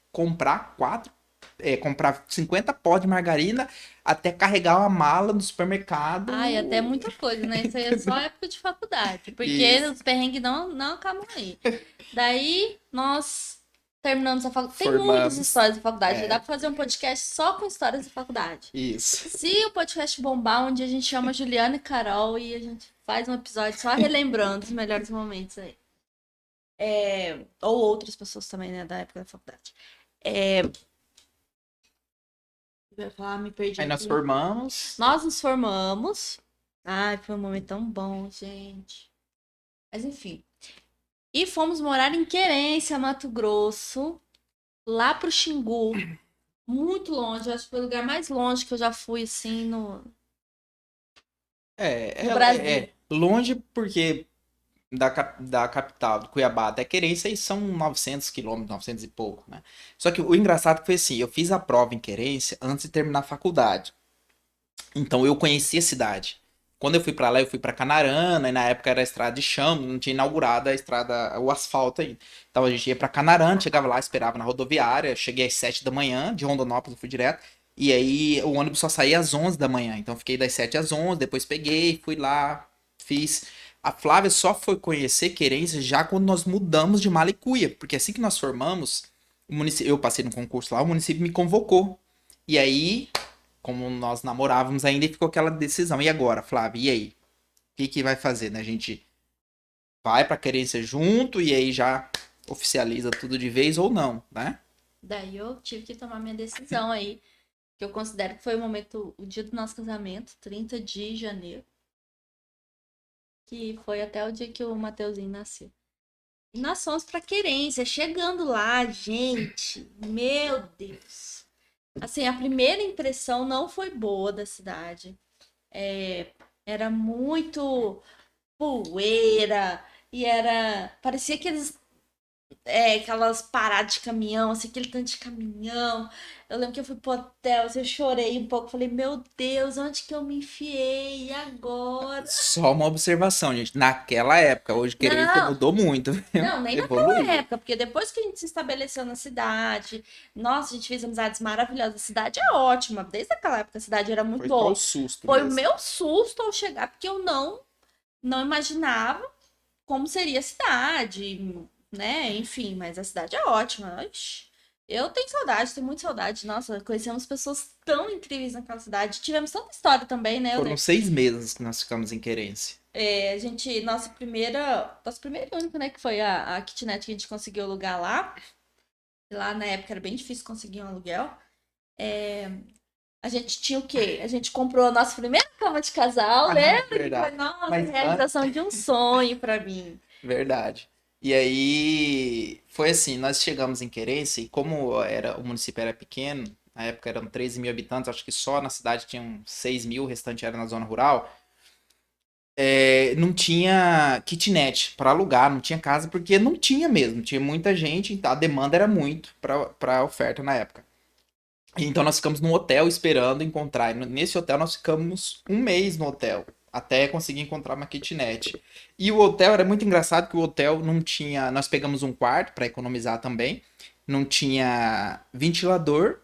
comprar 50 potes de margarina até carregar uma mala no Ai, até supermercado. muita coisa, né? Isso aí é só época de faculdade, porque Isso. os perrengues não acabam aí. Daí, nós terminamos a faculdade. Tem muitas Formamos. histórias da faculdade, dá É, pra fazer um podcast só com histórias da faculdade. isso. Se o podcast bombar, onde a gente chama Juliana e Carol e a gente faz um episódio só relembrando os melhores momentos aí. Ou outras pessoas também, né, da época da faculdade. É, eu ia falar, me perdi Aí nós aqui. formamos. Nós nos formamos. Ai, foi um momento tão bom, gente. Mas enfim. E fomos morar em Querência, Mato Grosso, lá pro Xingu. Muito longe, acho que foi o lugar mais longe que eu já fui, assim, no Brasil. Longe porque da capital, do Cuiabá até Querência, aí são 900 quilômetros, 900 e pouco, né? Só que o engraçado foi assim, eu fiz a prova em Querência antes de terminar a faculdade. Então eu conheci a cidade. Quando eu fui pra lá, eu fui pra Canarana, e na época era a estrada de chão, não tinha inaugurado a estrada, o asfalto ainda. Então a gente ia pra Canarana, chegava lá, esperava na rodoviária, cheguei às 7 da manhã, de Rondonópolis eu fui direto, e aí o ônibus só saía às 11 da manhã, então fiquei das 7 às 11, depois peguei, fui lá, fiz. A Flávia só foi conhecer Querência já quando nós mudamos de Malicuia, porque assim que nós formamos, eu passei no concurso lá, o município me convocou. E aí como nós namorávamos ainda, e ficou aquela decisão. E agora, Flávia, e aí? O que que vai fazer, né? A gente vai pra querência junto e aí já oficializa tudo de vez ou não, né? Daí eu tive que tomar minha decisão aí, que eu considero que foi o momento, o dia do nosso casamento, 30 de janeiro. que foi até o dia que o Mateuzinho nasceu. E nós fomos pra Querência, chegando lá, gente, meu Deus. Assim, a primeira impressão não foi boa da cidade. Era muito poeira e parecia aquelas paradas de caminhão, assim, aquele tanto de caminhão. Eu lembro que eu fui pro hotel, assim, eu chorei um pouco, falei, meu Deus, onde que eu me enfiei? E agora? Só uma observação, gente. Naquela época, hoje Querência Não, mudou muito, viu? não, nem naquela Evoluiu. época, porque depois que a gente se estabeleceu na cidade, nossa, a gente fez amizades maravilhosas. A cidade é ótima, desde aquela época a cidade era muito Foi só o boa. susto Foi o mesmo. meu susto ao chegar, porque eu não imaginava como seria a cidade, né? Enfim, mas a cidade é ótima. Ixi, eu tenho saudade, tenho muita saudade. Nossa, conhecemos pessoas tão incríveis naquela cidade. Tivemos tanta história também, né, Foram Euler? 6 meses que nós ficamos em Querência. A gente, nossa primeira e única, né, que foi a kitnet que a gente conseguiu alugar lá. Lá na época era bem difícil conseguir um aluguel. A gente tinha o quê? A gente comprou a nossa primeira cama de casal, Ah, lembra? Que foi, verdade. nossa, Mas realização de um sonho pra mim. verdade. E aí foi assim, nós chegamos em Querência e como o município era pequeno, na época eram 13 mil habitantes, acho que só na cidade tinham 6 mil, o restante era na zona rural. Não tinha kitnet para alugar, não tinha casa, porque não tinha mesmo, tinha muita gente, então a demanda era muito para oferta na época. Então nós ficamos num hotel esperando encontrar. E nesse hotel nós ficamos um mês no hotel, até conseguir encontrar uma kitnet. E o hotel era muito engraçado que o hotel não tinha. Nós pegamos um quarto para economizar também, não tinha ventilador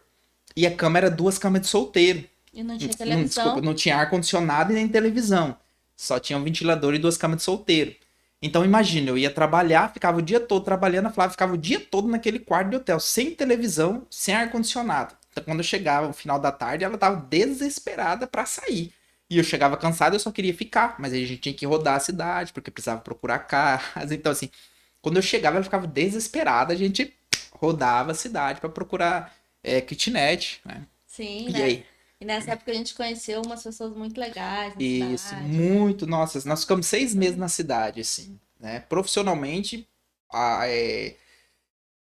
e a cama era duas camas de solteiro. E não tinha Desculpa, televisão. não tinha ar-condicionado e nem televisão. Só tinha um ventilador e duas camas de solteiro. Então imagina, eu ia trabalhar, ficava o dia todo trabalhando, a Flávia ficava o dia todo naquele quarto de hotel, sem televisão, sem ar-condicionado. Então quando eu chegava no final da tarde, ela tava desesperada para sair. E eu chegava cansado, eu só queria ficar, mas aí a gente tinha que rodar a cidade, porque precisava procurar casa. Então assim, quando eu chegava, ela ficava desesperada, a gente rodava a cidade para procurar kitnet, né? Sim, E né? aí? E nessa época a gente conheceu umas pessoas muito legais na Isso, cidade, né? muito. Nossa, nós ficamos 6 meses na cidade, assim, né? Profissionalmente, a- é,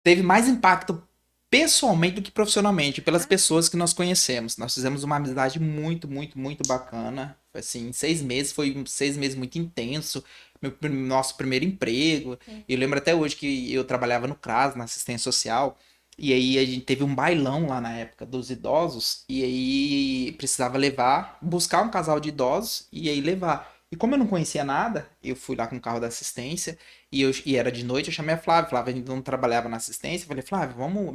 teve mais impacto pessoalmente do que profissionalmente, pelas Ah, pessoas que nós conhecemos. Nós fizemos uma amizade muito, muito, muito bacana. Assim, 6 meses, foi 6 meses muito intenso. Nosso primeiro emprego. sim. Eu lembro até hoje que eu trabalhava no CRAS, na assistência social. E aí a gente teve um bailão lá na época dos idosos. E aí precisava levar, buscar um casal de idosos e aí levar. E como eu não conhecia nada, eu fui lá com o carro da assistência. E era de noite, eu chamei a Flávia. Flávia ainda não trabalhava na assistência. Eu falei, Flávia, vamos,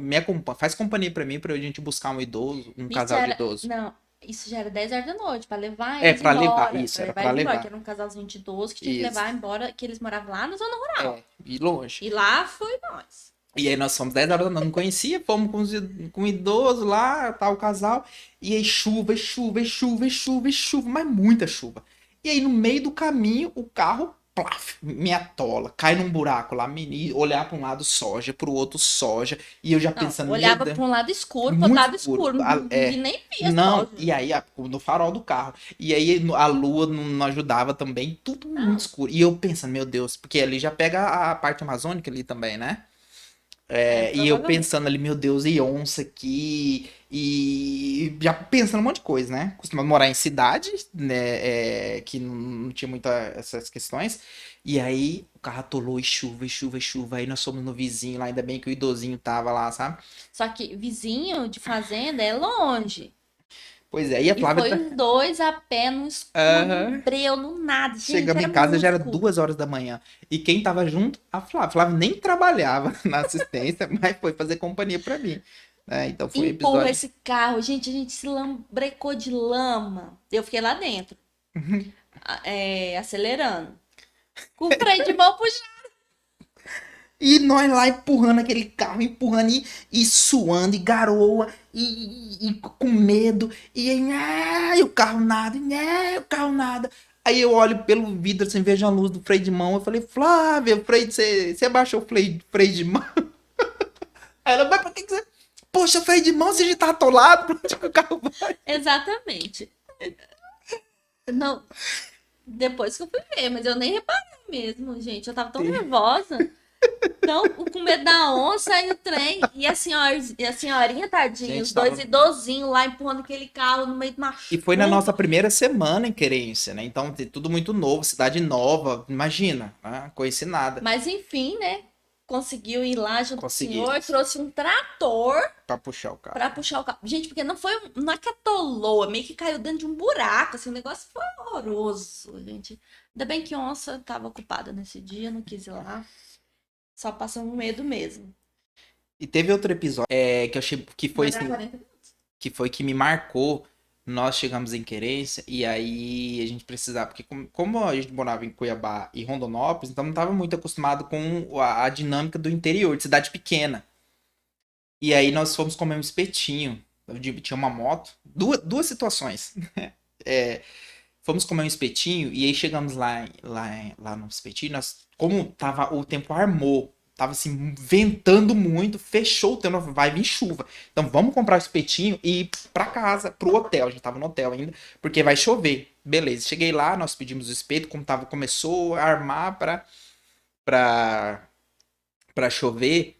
faz companhia pra mim, pra gente buscar um idoso, um Isso casal de era, idoso. não, isso já era 10 horas da noite, pra levar É, eles pra levar, embora, isso, pra era levar pra eles embora, que levar. era um casalzinho de idoso que tinha que Isso. levar embora, que eles moravam lá na zona rural. E longe. E lá foi nós. E aí nós fomos 10 horas da noite, não conhecia, fomos com o idoso lá, tal, o casal. E aí chuva, e chuva, e chuva, e chuva, e chuva, mas muita chuva. E aí no meio do caminho, o carro, plaf, me atola, cai num buraco lá, olhar pra um lado soja, pro outro soja. E eu já Não, pensando, meu olhava Deus, pra um lado escuro, pro outro muito lado escuro. escuro, ninguém nem via Não, soja. e aí no farol do carro. E aí a lua não ajudava também, tudo muito Não, escuro. E eu pensando, meu Deus, porque ali já pega a parte amazônica ali também, né? E eu provavelmente. pensando ali, meu Deus, e onça aqui, e já pensando um monte de coisa, né? Costumava morar em cidade, né? Que não tinha muita essas questões. E aí o carro atolou e chuva, e chuva, e chuva. Aí nós fomos no vizinho lá, ainda bem que o idosinho tava lá, sabe? Só que vizinho de fazenda é longe. Pois é, e a E Flávia foi os dois a pé no escuro, no Aham. breu, no nada. Gente, Chegamos era em casa já muito era escuro. 2 horas da manhã. E quem tava junto? A Flávia. A Flávia nem trabalhava na assistência, mas foi fazer companhia pra mim. Né? Então foi um Empurra episódio. esse carro. Gente, a gente se lambrecou de lama. Eu fiquei lá dentro, acelerando. Com o freio de mão puxado. E nós lá empurrando aquele carro, empurrando e suando, e garoa, e com medo, e aí, e o carro nada, o carro nada. Aí eu olho pelo vidro, assim, vejo a luz do freio de mão, eu falei, Flávia, você abaixou o freio de mão? Aí ela, mas pra que você... Poxa, freio de mão, você já tá atolado, pra onde que o carro vai? Exatamente. Não, Depois que eu fui ver, mas eu nem reparei mesmo, gente. Eu tava tão nervosa. Não, com medo da onça e o trem. E a senhorinha, tadinha, Gente, os dois tava. idosinhos lá empurrando aquele carro no meio de uma E foi na nossa chuva. primeira semana em Querência, né? Então, tudo muito novo, cidade nova, imagina, né? Conheci nada. Mas enfim, né? Conseguiu ir lá junto com o senhor, Conseguimos trouxe um trator pra puxar o carro. pra puxar o carro. Gente, porque não foi, não é que atolou, meio que caiu dentro de um buraco, assim, o negócio foi horroroso, gente. Ainda bem que onça tava ocupada nesse dia, não quis ir lá. Só passando medo mesmo. E teve outro episódio que eu achei que foi Vai dar assim, 40 minutos. que foi que me marcou. Nós chegamos em Querência e aí a gente precisava, porque como a gente morava em Cuiabá e Rondonópolis, então não estava muito acostumado com a dinâmica do interior, de cidade pequena. E aí nós fomos comer um espetinho. Tinha uma moto. Duas situações. É, fomos comer um espetinho e aí chegamos lá no espetinho. Como tava, o tempo armou, tava assim, ventando muito, fechou o tempo, vai vir chuva. Então vamos comprar o espetinho e ir pra casa, pro hotel. A gente tava no hotel ainda, porque vai chover. Beleza, cheguei lá, nós pedimos o espeto, como tava, começou a armar pra, pra chover.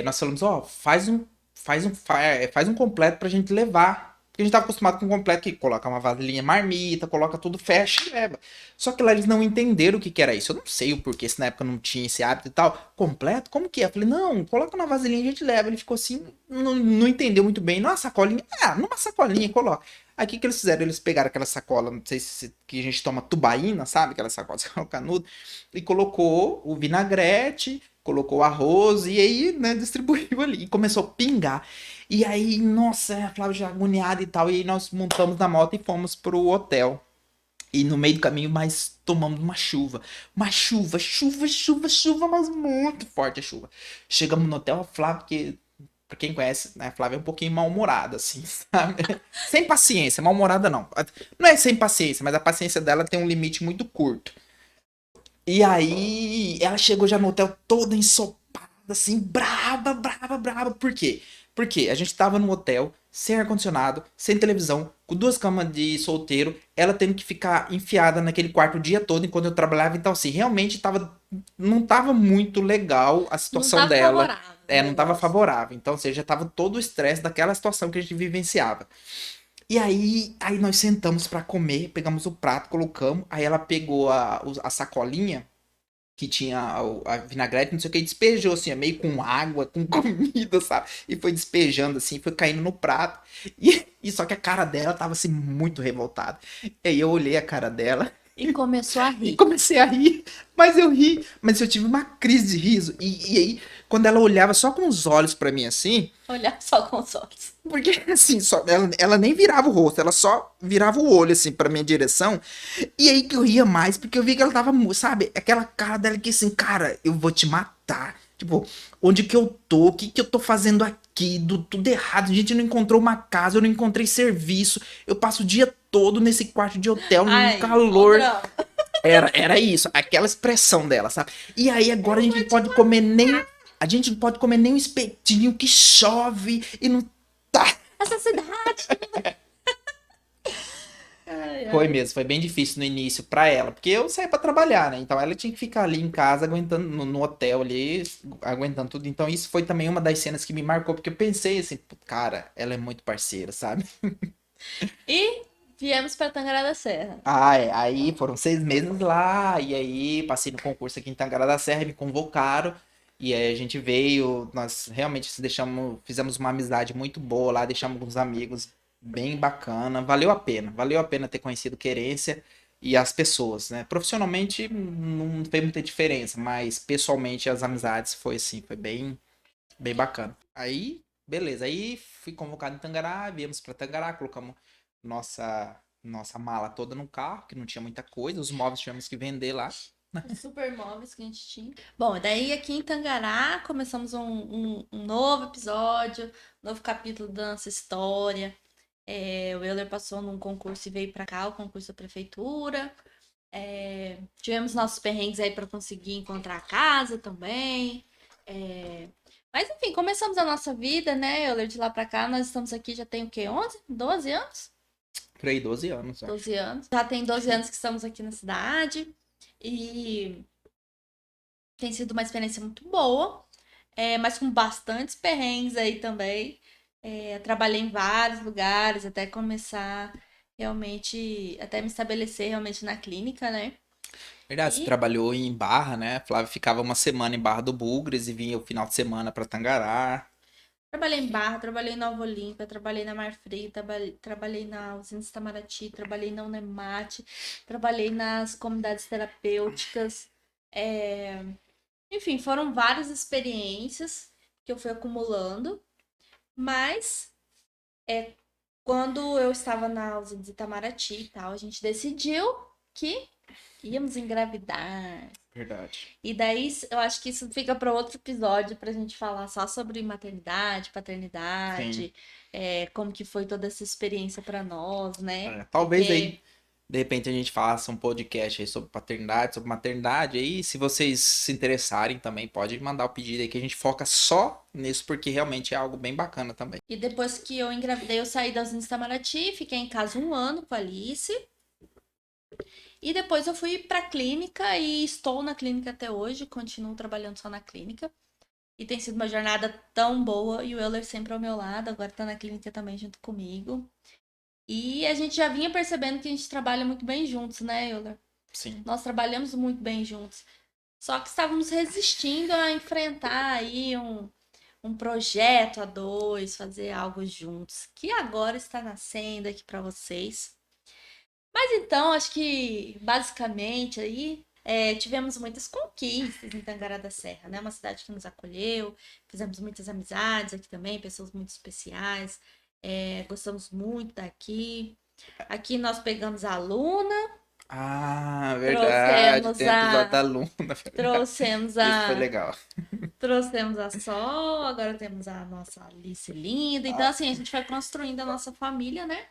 Nós falamos, ó, faz um completo pra gente levar. Porque a gente tava acostumado com um completo que coloca uma vasilhinha marmita, coloca tudo, fecha e leva. Só que lá eles não entenderam o que que era isso. Eu não sei o porquê, se na época não tinha esse hábito e tal. Completo? Como que é? Eu falei, não, coloca na vasilhinha e a gente leva. Ele ficou assim, não entendeu muito bem. Numa sacolinha? Ah, numa sacolinha, coloca. Aí o que que eles fizeram? Eles pegaram aquela sacola, não sei se que a gente toma tubaína, sabe? Aquela sacola, canudo, e colocou o vinagrete, colocou o arroz e aí, né, distribuiu ali. E começou a pingar. E aí, nossa, a Flávia já agoniada e tal. E aí nós montamos na moto e fomos pro hotel. E no meio do caminho, mas tomamos uma chuva. Uma chuva, chuva, chuva, chuva, mas muito forte a chuva. Chegamos no hotel, a Flávia, que, pra quem conhece, né, a Flávia é um pouquinho mal-humorada, assim, sabe? Sem paciência, mal-humorada não. Não é sem paciência, mas a paciência dela tem um limite muito curto. E aí, ela chegou já no hotel toda ensopada, assim, braba, braba, braba. Por quê? Porque a gente tava no hotel, sem ar-condicionado, sem televisão, com duas camas de solteiro, ela tendo que ficar enfiada naquele quarto o dia todo enquanto eu trabalhava. Então, assim, realmente tava, não tava muito legal a Não situação tá dela. favorável o Não tava negócio. favorável. Então, ou seja, tava todo o estresse daquela situação que a gente vivenciava. E aí nós sentamos pra comer, pegamos o prato, colocamos. Aí ela pegou a sacolinha que tinha a vinagrete, não sei o que, e despejou assim, meio com água, com comida, sabe? E foi despejando assim, foi caindo no prato. E só que a cara dela tava assim muito revoltada. E aí eu olhei a cara dela E começou a e rir. comecei a rir, mas eu ri, mas eu tive uma crise de riso. E aí, quando ela olhava só com os olhos pra mim assim, Olhar só com os olhos. porque assim, ela nem virava o rosto, ela só virava o olho assim pra minha direção. E aí que eu ria mais, porque eu vi que ela tava, sabe, aquela cara dela que assim, cara, eu vou te matar. Tipo, onde que eu tô? O que que eu tô fazendo aqui? Tudo errado. A gente não encontrou uma casa, eu não encontrei serviço. Eu passo o dia todo nesse quarto de hotel, num Ai, ó o calor. drama. Era isso, aquela expressão dela, sabe? E aí agora a gente não pode comer nem. A gente não pode comer nem um espetinho que chove e não tá. Essa cidade. Ai, Foi ai. mesmo, foi bem difícil no início pra ela, porque eu saí pra trabalhar, né? Então ela tinha que ficar ali em casa, aguentando, no hotel ali, aguentando tudo. Então isso foi também uma das cenas que me marcou, porque eu pensei assim, "Pô, cara, ela é muito parceira, sabe?" E viemos pra Tangará da Serra. Aí foram 6 meses lá, e aí passei no concurso aqui em Tangará da Serra, me convocaram, e aí a gente veio, nós realmente fizemos uma amizade muito boa lá, deixamos uns amigos bem bacana, valeu a pena ter conhecido Querência e as pessoas, né? Profissionalmente não fez muita diferença, mas pessoalmente as amizades foi assim, foi bem bacana. Aí, beleza, aí fui convocado em Tangará, viemos pra Tangará, colocamos nossa mala toda no carro, que não tinha muita coisa, os móveis tivemos que vender lá. Os super móveis que a gente tinha. Bom, daí aqui em Tangará começamos um novo episódio, novo capítulo da nossa história. O Euler passou num concurso e veio pra cá, o concurso da prefeitura. Tivemos nossos perrengues aí para conseguir encontrar a casa também. É, Mas enfim, começamos a nossa vida, né, Euler, de lá pra cá. Nós estamos aqui já tem o quê? 11? 12 anos? Por aí, 12 anos, eu acho. 12 anos. Já tem 12 anos que estamos aqui na cidade e tem sido uma experiência muito boa, mas com bastantes perrengues aí também. Trabalhei em vários lugares até começar realmente, até me estabelecer realmente na clínica, né? Verdade, você E trabalhou em Barra, né? Flávio ficava uma semana em Barra do Bugres e vinha o final de semana pra Tangará. trabalhei em Barra, trabalhei em Nova Olímpia, trabalhei na Marfrig, trabalhei na usina de Itamaraty, trabalhei na Unemate, trabalhei nas comunidades terapêuticas. É, Enfim, foram várias experiências que eu fui acumulando, mas quando eu estava na usina de Itamaraty e tal, a gente decidiu que íamos engravidar. Verdade. E daí eu acho que isso fica para outro episódio para a gente falar só sobre maternidade, Sim. paternidade, como que foi toda essa experiência para nós, né? Talvez aí, Porque, de repente, a gente faça um podcast aí sobre paternidade, sobre maternidade. Aí, se vocês se interessarem também, pode mandar o pedido aí que a gente foca só nisso, porque realmente é algo bem bacana também. e depois que eu engravidei, eu saí da usina de Itamaraty, fiquei em casa um ano com a Alice. E depois eu fui para clínica e estou na clínica até hoje, continuo trabalhando só na clínica. E tem sido uma jornada tão boa e o Euler sempre ao meu lado, agora tá na clínica também junto comigo. E a gente já vinha percebendo que a gente trabalha muito bem juntos, né, Euler? Sim. Nós trabalhamos muito bem juntos. Só que estávamos resistindo a enfrentar aí um projeto a dois, fazer algo juntos, que agora está nascendo aqui para vocês. Mas então, acho que basicamente aí tivemos muitas conquistas em Tangará da Serra, né? Uma cidade que nos acolheu, fizemos muitas amizades aqui também, pessoas muito especiais, gostamos muito daqui. Aqui nós pegamos a Luna, Ah, verdade. trouxemos Tem episódio da a Luna, verdade. trouxemos Esse foi a legal. trouxemos a Sol, agora temos a nossa Alice linda. Então assim, a gente vai construindo a nossa família, né?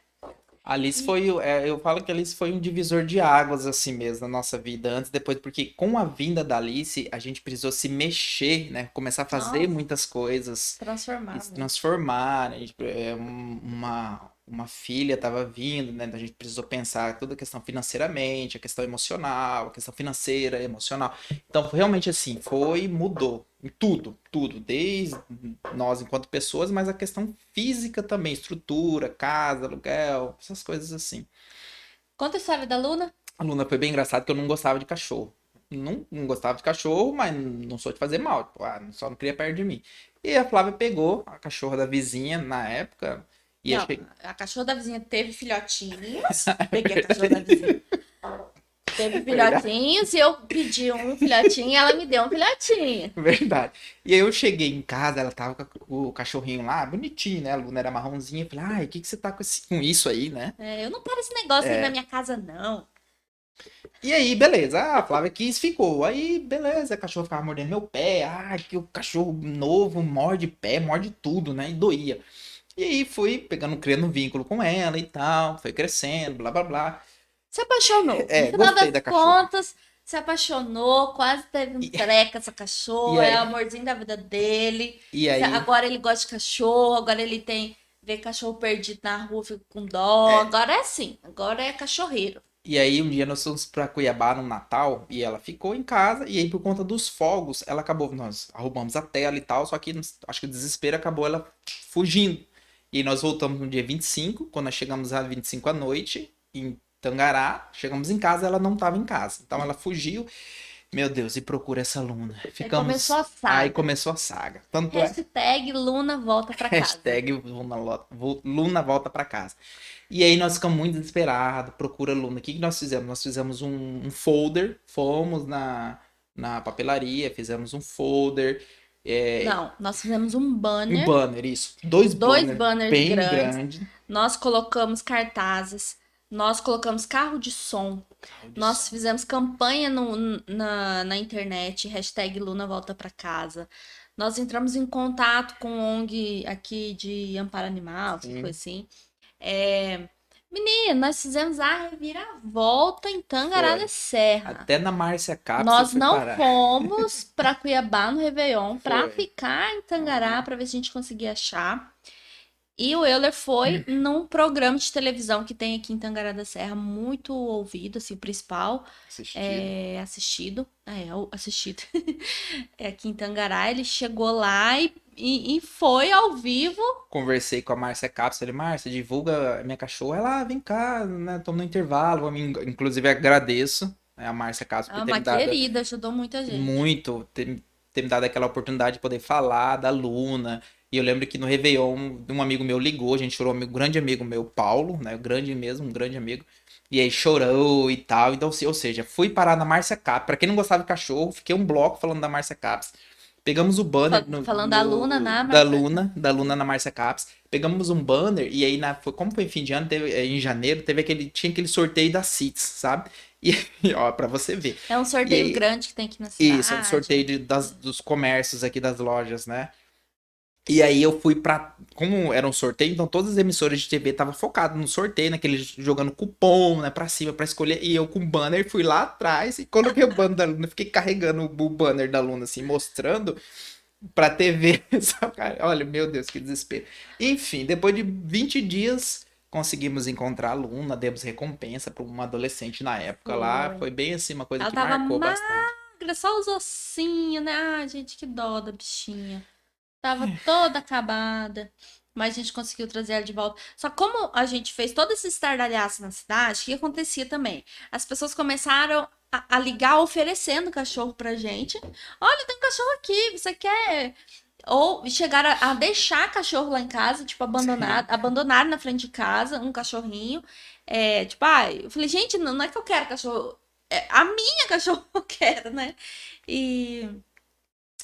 Alice E foi, eu falo que Alice foi um divisor de águas assim mesmo na nossa vida, antes, depois, porque com a vinda da Alice, a gente precisou se mexer, né? Começar a fazer nossa, muitas coisas e transformar se mesmo. transformar, né? Uma filha estava vindo, né? A gente precisou pensar toda a questão financeiramente, a questão emocional, a questão financeira, emocional. Então, realmente assim, mudou em tudo, tudo, desde nós enquanto pessoas, mas a questão física também, estrutura, casa, aluguel, essas coisas assim. Conta a história da Luna. A Luna foi bem engraçado que eu não gostava de cachorro. Não gostava de cachorro, mas não sou de fazer mal. Tipo, só não queria perto de mim. E a Flávia pegou a cachorra da vizinha na época e Não, achei. a cachorra da vizinha teve filhotinhos. Peguei a cachorra da vizinha. Teve Verdade, filhotinhos e eu pedi um filhotinho e ela me deu um filhotinho. verdade. E aí eu cheguei em casa, ela tava com o cachorrinho lá, bonitinho, né? A Luna era marronzinha. Eu falei, ai, o que que você tá com isso aí, né? Eu não quero esse negócio aí na minha casa, não. E aí, beleza. A Flávia quis, ficou. Aí, beleza, a cachorro ficava mordendo meu pé. Ah, que o cachorro novo morde pé, morde tudo, né? E doía. E aí fui pegando, criando um vínculo com ela e tal. Foi crescendo, blá blá blá. Se apaixonou. No final Gostei das da cachorra. contas, se apaixonou, quase teve um E, treco essa e cachorra, é o aí, amorzinho da vida dele. e aí, Agora ele gosta de cachorro, agora ele vê cachorro perdido na rua, fica com dó. é, Agora é assim, agora é cachorreiro. e aí um dia nós fomos pra Cuiabá no Natal e ela ficou em casa. E aí, por conta dos fogos, ela acabou. Nós arrumamos a tela e tal. Só que acho que o desespero acabou ela fugindo. E aí nós voltamos no dia 25, quando nós chegamos a 25 à noite, em Tangará. Chegamos em casa, ela não estava em casa. Então ela fugiu. Meu Deus, e procura essa Luna. Aí começou Ficamos. a Aí saga. começou a saga. Tanto é. Hashtag Luna volta pra casa. Hashtag Luna volta pra casa. E aí nós ficamos muito desesperados. Procura Luna. O que que nós fizemos? Nós fizemos um folder. Fomos na papelaria, fizemos um folder. Não, nós fizemos Um banner, isso. Dois dois banners banners bem grandes, grandes. nós colocamos cartazes, nós colocamos carro de som, Carro de nós som. fizemos campanha na internet, hashtag Luna volta pra casa. Nós entramos em contato com ONG aqui de Amparo Animal, que foi Sim, assim. É... Menina, nós fizemos a reviravolta em Tangará da foi. Serra. Até na Márcia Caps eu Nós fui não parar. fomos para Cuiabá no Réveillon para Foi. ficar em Tangará para ver se a gente conseguia achar. E o Euler foi num programa de televisão que tem aqui em Tangará da Serra, muito ouvido, assim, o principal Assistido. assistido. Assistido. É aqui em Tangará, ele chegou lá e foi ao vivo. Conversei com a Márcia Capes, falei, Márcia, divulga minha cachorra. Ela, vem cá, né? Tô no intervalo. Inclusive, agradeço, né, a Márcia Capes É por ter me uma dado querida, ajudou muita gente. muito, ter me dado aquela oportunidade de poder falar da Luna. E eu lembro que no Réveillon, um amigo meu ligou, a gente chorou, um grande amigo meu, Paulo, né? Grande mesmo, um grande amigo. E aí chorou e tal. Então, ou seja, fui parar na Márcia Capes. Pra quem não gostava de cachorro, fiquei um bloco falando da Márcia Capes. Pegamos o banner Falando da Luna na Da Luna na Márcia Caps. Pegamos um banner e aí, como foi fim de ano, em janeiro, tinha aquele sorteio da CITES, sabe? E ó, pra você ver. É um E sorteio aí, grande que tem aqui na isso, um sorteio cidade. dos comércios aqui das lojas, né? E aí eu fui pra. Como era um sorteio, então todas as emissoras de TV estavam focadas no sorteio, naquele jogando cupom, né, pra cima, pra escolher. E eu com o banner fui lá atrás e coloquei o banner da Luna, fiquei carregando o banner da Luna, assim, mostrando pra TV. Olha, meu Deus, que desespero. Enfim, depois de 20 dias, conseguimos encontrar a Luna, demos recompensa pra uma adolescente na época lá. Foi. Foi bem assim, uma coisa Ela que tava marcou bastante. magra, só os ossinhos, né? Ai, gente, que dó da bichinha. Tava toda acabada. Mas a gente conseguiu trazer ela de volta. Só como a gente fez todo esse estardalhaço na cidade, o que acontecia também? As pessoas começaram a ligar oferecendo cachorro pra gente. Olha, tem um cachorro aqui, você quer? Ou chegaram a deixar cachorro lá em casa, tipo, Sim. abandonar na frente de casa um cachorrinho. Tipo, eu falei, gente, não é que eu quero cachorro, é a minha cachorro eu quero, né? E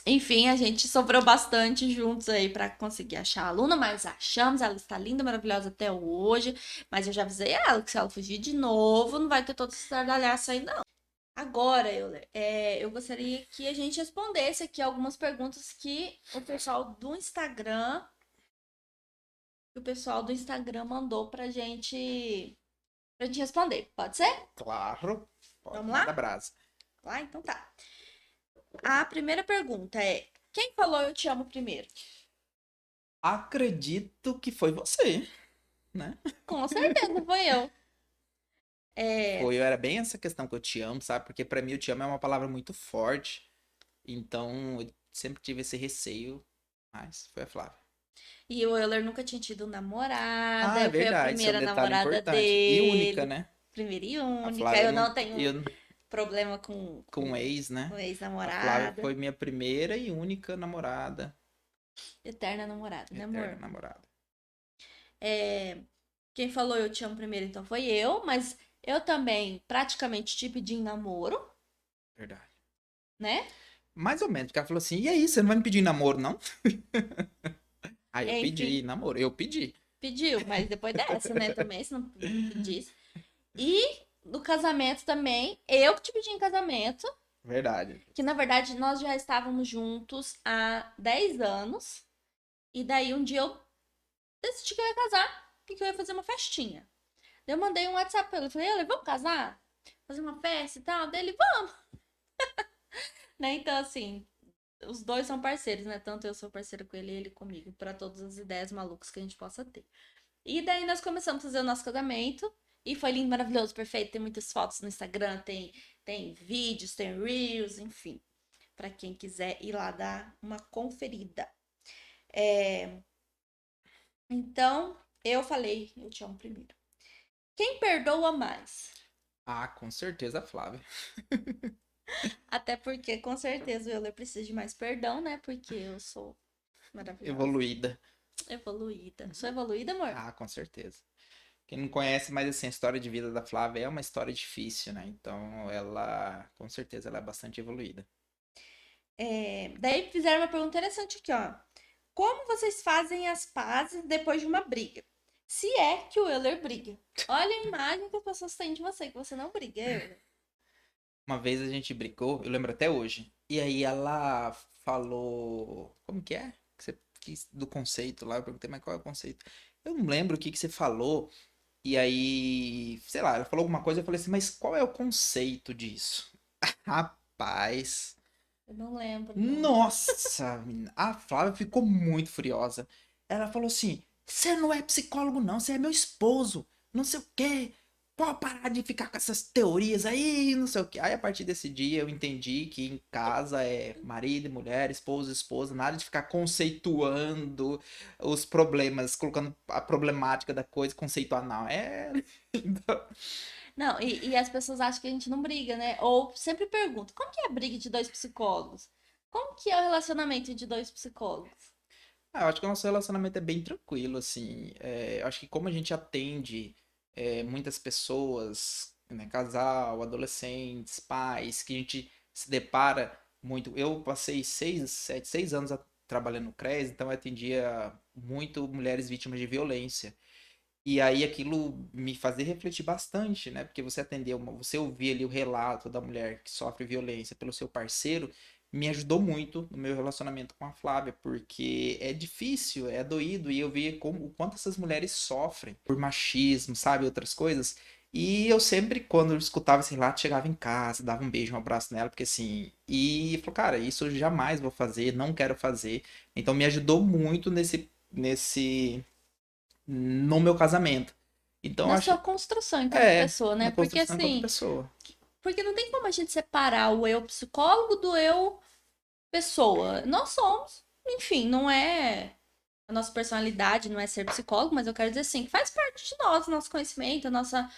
enfim, a gente sofreu bastante juntos aí pra conseguir achar a Luna, mas achamos, ela está linda, maravilhosa até hoje. Mas eu já avisei ela que se ela fugir de novo, não vai ter todo esse estardalhaço aí, não. Agora, Euler, eu gostaria que a gente respondesse aqui algumas perguntas que o pessoal do Instagram mandou pra gente responder. Pode ser? Claro. Pode, Vamos lá? manda brasa. Lá, então tá. A primeira pergunta é: quem falou eu te amo primeiro? Acredito que foi você, né? Com certeza foi eu. É, Era bem essa questão que eu te amo, sabe? Porque pra mim eu te amo é uma palavra muito forte. Então eu sempre tive esse receio, mas foi a Flávia. E o Euler nunca tinha tido namorada. Ah, é Eu fui a verdade, isso é um primeira detalhe namorada importante. E única, dele. né? Primeira e A única. Flávia Eu não, não tenho eu, problema com, com com, ex, né? com A Flávia ex-namorada. foi minha primeira e única namorada, Eterna namorada, né, eterna amor? namorada. É, quem falou eu te amo primeiro, então foi eu. Mas eu também praticamente te pedi em namoro, Verdade. né? Mais ou menos, porque ela falou assim: e aí, você não vai me pedir namoro, não? Aí eu Enfim, pedi namoro, eu pedi. pediu. Mas depois dessa, né, também, se não pedisse. E no casamento também, eu que te pedi em casamento. Verdade. Que na verdade nós já estávamos juntos há 10 anos. E daí um dia eu decidi que eu ia casar e que eu ia fazer uma festinha. Daí eu mandei um WhatsApp pra ele. Falei, ele, vamos casar? Fazer uma festa e tal? Daí ele, vamos, né? Então, assim, os dois são parceiros, né? Tanto eu sou parceira com ele e ele comigo, pra todas as ideias malucas que a gente possa ter. E daí nós começamos a fazer o nosso casamento. E foi lindo, maravilhoso, perfeito. Tem muitas fotos no Instagram, tem vídeos, tem reels, enfim. Pra quem quiser ir lá dar uma conferida. Então, eu falei, eu te amo primeiro. Quem perdoa mais? Ah, com certeza a Flávia. Até porque, com certeza, o Euler precisa de mais perdão, né? Porque eu sou maravilhosa, Evoluída. evoluída. Sou evoluída, amor? Ah, com certeza. Quem não conhece, mas assim, a história de vida da Flávia é uma história difícil, né? Então, ela, com certeza, ela é bastante evoluída. Daí fizeram uma pergunta interessante aqui, ó. Como vocês fazem as pazes depois de uma briga? Se é que o Euler briga. Olha a imagem que as pessoas têm de você, que você não briga, Euler. Uma vez a gente brigou, eu lembro até hoje. E aí ela falou. Como que é? Do conceito lá. Eu perguntei, mas qual é o conceito? Eu não lembro o que que você falou. E aí, sei lá, ela falou alguma coisa. Eu falei assim, mas qual é o conceito disso? Rapaz. Eu não lembro, não. Nossa, menina, a Flávia ficou muito furiosa. Ela falou assim: você não é psicólogo, não, você é meu esposo, não sei o quê. Pode parar de ficar com essas teorias aí, não sei o quê. Aí a partir desse dia eu entendi que em casa é marido e mulher, esposo e esposa, nada de ficar conceituando os problemas, colocando a problemática da coisa, conceituar, não. É. Não, e as pessoas acham que a gente não briga, né? Ou sempre perguntam, como que é a briga de dois psicólogos? Como que é o relacionamento de dois psicólogos? Eu acho que o nosso relacionamento é bem tranquilo, assim. Eu acho que como a gente atende muitas pessoas, né, casal, adolescentes, pais, que a gente se depara muito. Eu passei 6 anos trabalhando no CRES, então eu atendia muito mulheres vítimas de violência. E aí aquilo me fazia refletir bastante, né? Porque você atendeu, você ouvir ali o relato da mulher que sofre violência pelo seu parceiro, me ajudou muito no meu relacionamento com a Flávia, porque é difícil, é doído, e eu vi como, o quanto essas mulheres sofrem por machismo, sabe, outras coisas. E eu sempre, quando eu escutava esse relato, chegava em casa, dava um beijo, um abraço nela, porque assim, e falou, cara, isso eu jamais vou fazer, não quero fazer. Então me ajudou muito no meu casamento. Então, eu Na acho, sua construção enquanto pessoa, né? na Porque construção enquanto assim, pessoa. porque não tem como a gente separar o eu psicólogo do eu pessoa. Nós somos, enfim, não é a nossa personalidade, não é ser psicólogo, mas eu quero dizer assim, que faz parte de nós, nosso conhecimento, a nossa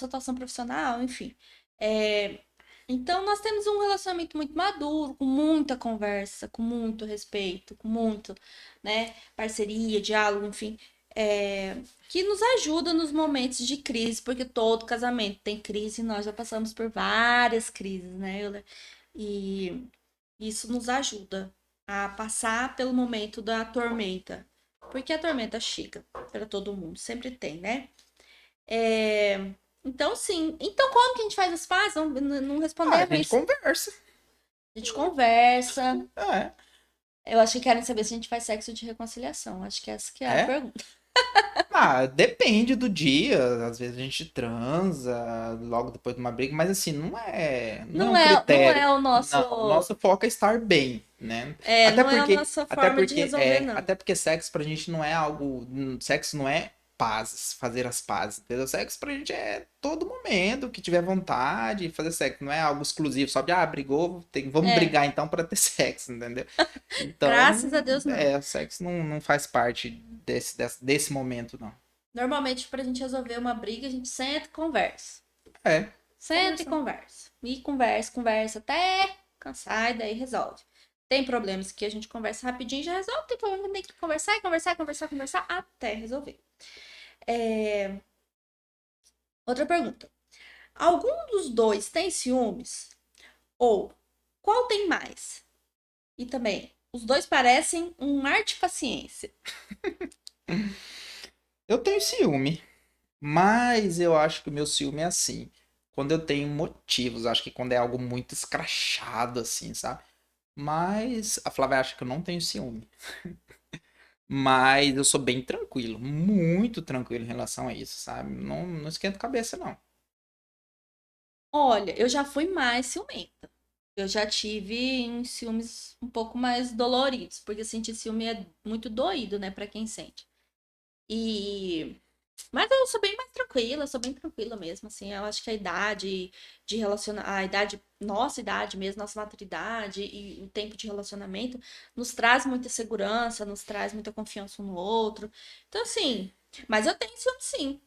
atuação profissional, enfim. É, então, nós temos um relacionamento muito maduro, com muita conversa, com muito respeito, com muito, né, parceria, diálogo, enfim, é, que nos ajuda nos momentos de crise, porque todo casamento tem crise e nós já passamos por várias crises, né, Euler? E isso nos ajuda a passar pelo momento da tormenta, porque a tormenta chega para todo mundo, sempre tem, né? É, então, sim. Então, como que a gente faz as pazes? Não, não Ah, a respondemos gente isso. conversa. A gente conversa. É. Eu acho que querem saber se a gente faz sexo de reconciliação. Acho que essa que é a É? pergunta. Ah, depende do dia. Às vezes a gente transa logo depois de uma briga, mas assim, não é Não um é, não é critério. o Não, o nosso. nosso foco é estar bem, né? É, Até não é a porque, nossa até forma de porque, resolver, não. até porque sexo pra gente não é algo, sexo não é pazes, fazer as pazes, entendeu? Sexo pra gente é todo momento que tiver vontade de fazer sexo, não é algo exclusivo, só de, brigou, vamos É, brigar então pra ter sexo, entendeu? graças a Então, Deus, não. o sexo não faz parte desse momento, não. Normalmente, pra gente resolver uma briga, a gente senta e conversa. É, Senta e conversar. conversa. E conversa, conversa até cansar e daí resolve. Tem problemas que a gente conversa rapidinho e já resolve. Tem problema que tem que conversar e conversar, conversar, conversar até resolver. É, outra pergunta. Algum dos dois tem ciúmes? Ou qual tem mais? E também, os dois parecem um mar de paciência. Eu tenho ciúme, mas eu acho que o meu ciúme é assim. Quando eu tenho motivos, acho que quando é algo muito escrachado, assim, sabe? Mas a Flávia acha que eu não tenho ciúme. Mas eu sou bem tranquilo, muito tranquilo em relação a isso, sabe? Não esquento cabeça, não. Olha, eu já fui mais ciumenta. Eu já tive ciúmes um pouco mais doloridos, porque sentir ciúme é muito doído, né, pra quem sente. E mas eu sou bem mais tranquila, sou bem tranquila mesmo, assim. Eu acho que a idade de relacionar, a idade, nossa idade mesmo, nossa maturidade e o tempo de relacionamento nos traz muita segurança, nos traz muita confiança um no outro. Então, assim, mas eu tenho ciúme sim,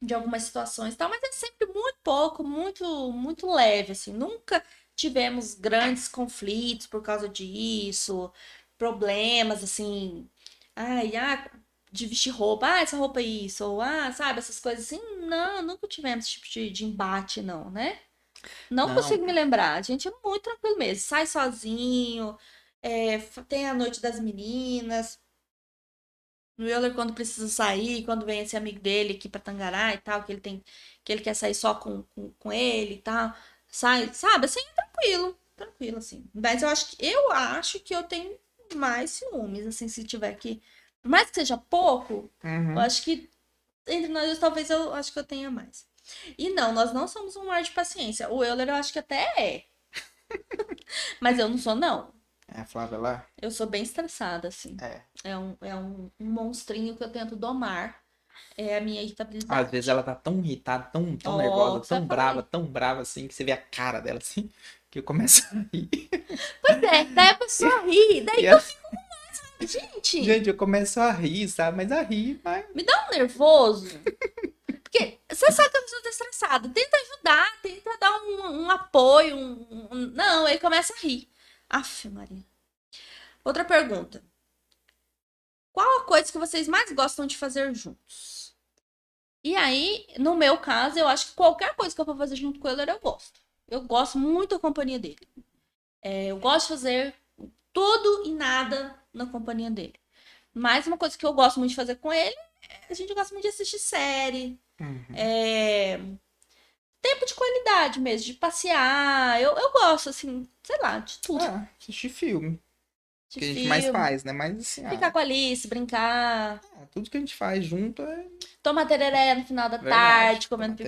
de algumas situações, e tal, mas é sempre muito pouco, muito, muito leve, assim. Nunca tivemos grandes conflitos por causa disso, problemas, assim. Ai, de vestir roupa, essa roupa é isso, ou sabe, essas coisas assim. Não, nunca tivemos esse tipo de embate, não, né? Não Não, consigo me lembrar. A gente é muito tranquilo mesmo. Sai sozinho, tem a noite das meninas. O Euler, quando precisa sair, quando vem esse amigo dele aqui pra Tangará e tal, que ele quer sair só com ele e tal, sai, sabe? Assim, tranquilo, tranquilo, assim. Mas eu acho que eu tenho mais ciúmes, assim, se tiver que. Por mais que seja pouco, eu uhum. acho que entre nós dois, talvez eu acho que eu tenha mais. E não, nós não somos um mar de paciência. O Euler eu acho que até é, mas eu não sou, não. É, a Flávia lá. Eu sou bem estressada, assim. É. É um monstrinho que eu tento domar. É a minha Às vezes irritabilidade. ela tá tão irritada, tão Ó, nervosa, que você vai falar aí. tão brava assim, que você vê a cara dela assim, que começa a rir. Pois é, daí a pessoa ri, daí E que eu ela, fico, gente, gente, eu começo a rir, sabe? Mas a rir, mas. me dá um nervoso. Porque você sabe que a pessoa tá estressada. Tenta ajudar, tenta dar um apoio. Não, aí começa a rir. Aff, Maria. Outra pergunta. Qual a coisa que vocês mais gostam de fazer juntos? E aí, no meu caso, eu acho que qualquer coisa que eu for fazer junto com ele, eu gosto. Eu gosto muito da companhia dele. Eu gosto de fazer tudo e nada na companhia dele. Mas uma coisa que eu gosto muito de fazer com ele, a gente gosta muito de assistir série. Uhum. É, tempo de qualidade mesmo, de passear. Eu gosto, assim, sei lá, de tudo. Ah, assistir filme. De Que a gente mais filme, faz, né? Mas assim, ficar com a Alice, brincar, tudo que a gente faz junto é tomar tereré no final da verdade. tarde, comendo Tomar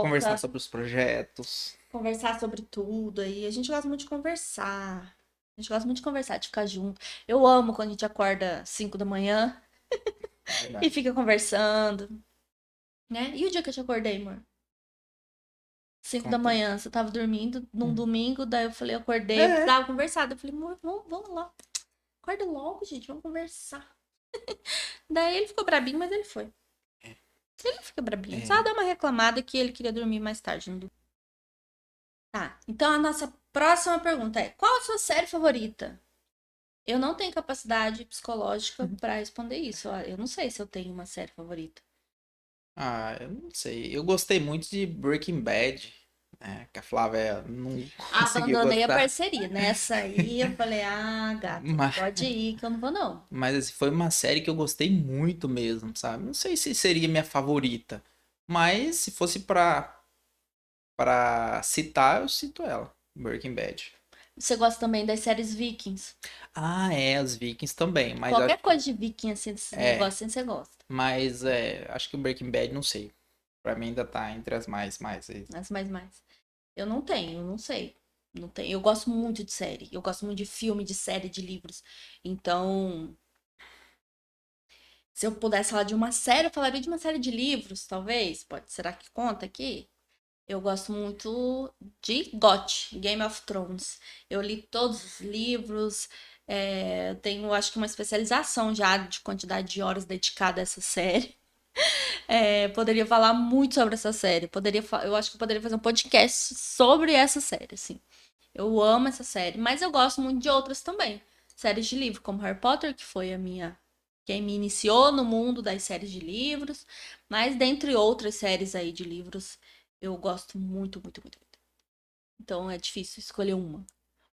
conversar pipoca, sobre os projetos. conversar sobre tudo aí. A gente gosta muito de conversar. A gente gosta muito de conversar, de ficar junto. Eu amo quando a gente acorda 5 da manhã e Verdade. fica conversando, né? E o dia que eu te acordei, amor? 5 da Conta. manhã, você tava dormindo num Hum. domingo, daí eu falei, eu acordei, eu É, precisava conversar. Daí eu falei, amor, vamos lá. Acorda logo, gente, vamos conversar. Daí ele ficou brabinho, mas ele foi. Ele não fica brabinho, só é. dá uma reclamada que ele queria dormir mais tarde. Tá, então a nossa próxima pergunta é: qual a sua série favorita? Eu não tenho capacidade psicológica pra responder isso. Ó, eu não sei se eu tenho uma série favorita. Ah, eu não sei. Eu gostei muito de Breaking Bad, né? Que a Flávia não conseguiu Abandonei a gostar. parceria. Nessa aí eu falei: ah, gata, Mas, pode ir que eu não vou não. mas assim, foi uma série que eu gostei muito mesmo, sabe? Não sei se seria minha favorita. Mas se fosse pra citar, eu cito ela. Breaking Bad. Você gosta também das séries Vikings? Ah, é, os Vikings também. Mas Qualquer acho que. coisa de Viking, assim, desses É. negócios assim, você gosta. Mas acho que o Breaking Bad, não sei. Pra mim ainda tá entre as mais aí. Mas mais. Eu não tenho, eu não sei. Não tenho. Eu gosto muito de série. Eu gosto muito de filme, de série, de livros. Então, se eu pudesse falar de uma série, eu falaria de uma série de livros, talvez. Pode, será que conta aqui? Eu gosto muito de GOT, Game of Thrones. Eu li todos os livros. Eu tenho, acho que, uma especialização já de quantidade de horas dedicada a essa série. Poderia falar muito sobre essa série. Eu acho que eu poderia fazer um podcast sobre essa série, assim. Eu amo essa série, mas eu gosto muito de outras também. Séries de livro, como Harry Potter, que foi a minha. Quem me iniciou no mundo das séries de livros. Mas dentre outras séries aí de livros, eu gosto muito, muito, muito, muito. Então é difícil escolher uma.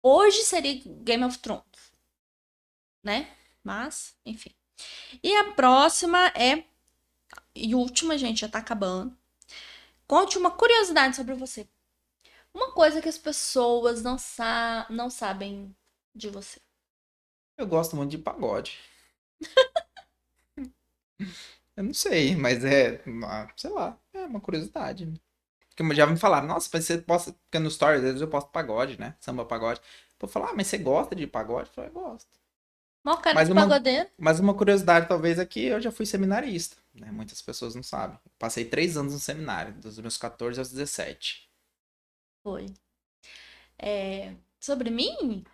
Hoje seria Game of Thrones, né? Mas, enfim. E a próxima é. E última, gente, já tá acabando. Conte uma curiosidade sobre você. Uma coisa que as pessoas não sabem de você. Eu gosto muito de pagode. Eu não sei, mas sei lá, é uma curiosidade, né? Porque já me falaram, nossa, mas você posta, porque no story, às vezes eu posto pagode, né? Samba pagode. Eu falar, mas você gosta de pagode? Eu falei, gosto. Mó cara Mas de uma, pagodeiro. mas uma curiosidade, talvez, é que eu já fui seminarista, né? Muitas pessoas não sabem. Passei 3 anos no seminário, dos meus 14 aos 17. Foi. Sobre mim?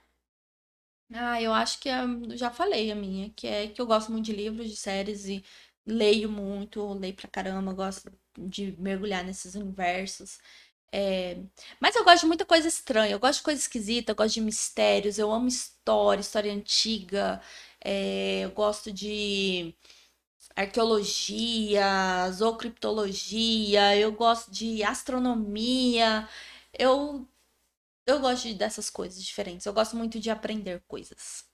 Eu acho que eu já falei a minha, que é que eu gosto muito de livros, de séries e leio muito, leio pra caramba, gosto de mergulhar nesses universos. É, mas eu gosto de muita coisa estranha, eu gosto de coisa esquisita, eu gosto de mistérios, eu amo história antiga, eu gosto de arqueologia, zoocriptologia, eu gosto de astronomia, eu, eu gosto dessas coisas diferentes, eu gosto muito de aprender coisas.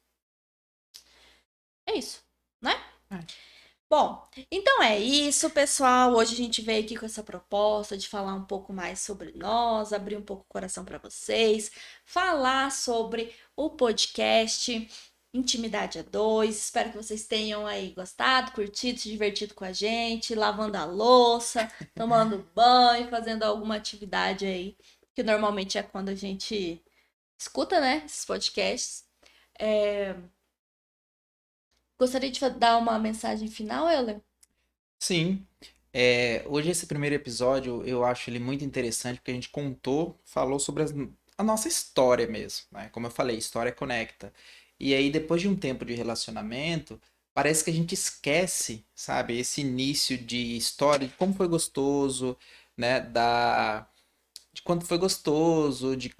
É isso, né? É. Bom, então é isso, pessoal. Hoje a gente veio aqui com essa proposta de falar um pouco mais sobre nós, abrir um pouco o coração para vocês, falar sobre o podcast Intimidade a Dois. Espero que vocês tenham aí gostado, curtido, se divertido com a gente, lavando a louça, tomando banho, fazendo alguma atividade aí, que normalmente é quando a gente escuta, né, esses podcasts. Gostaria de dar uma mensagem final, Euler? Sim. Hoje esse primeiro episódio eu acho ele muito interessante porque a gente falou sobre a nossa história mesmo, né? Como eu falei, história conecta. E aí depois de um tempo de relacionamento, parece que a gente esquece, sabe, esse início de história, de como foi gostoso, né, de quanto foi gostoso, de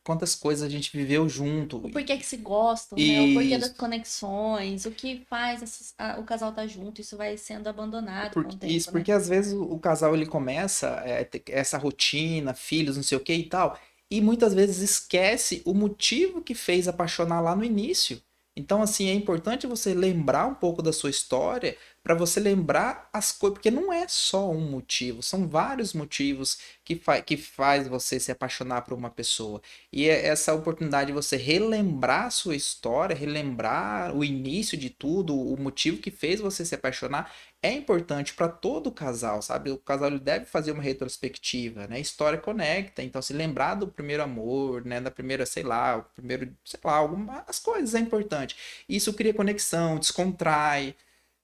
quantas coisas a gente viveu junto. O porquê que se gostam, né? O porquê das E conexões, o que faz o casal estar junto, isso vai sendo abandonado com o Isso, tempo, né? porque às vezes o casal ele começa ter essa rotina, filhos, não sei o que e tal, e muitas vezes esquece o motivo que fez apaixonar lá no início. Então, assim, é importante você lembrar um pouco da sua história para você lembrar as coisas, porque não é só um motivo, são vários motivos que faz você se apaixonar por uma pessoa. E é essa oportunidade de você relembrar a sua história, relembrar o início de tudo, o motivo que fez você se apaixonar é importante para todo casal, sabe? O casal ele deve fazer uma retrospectiva, né? História conecta, então se lembrar do primeiro amor, né? Da primeira, sei lá, o primeiro, sei lá, algumas coisas é importante. Isso cria conexão, descontrai,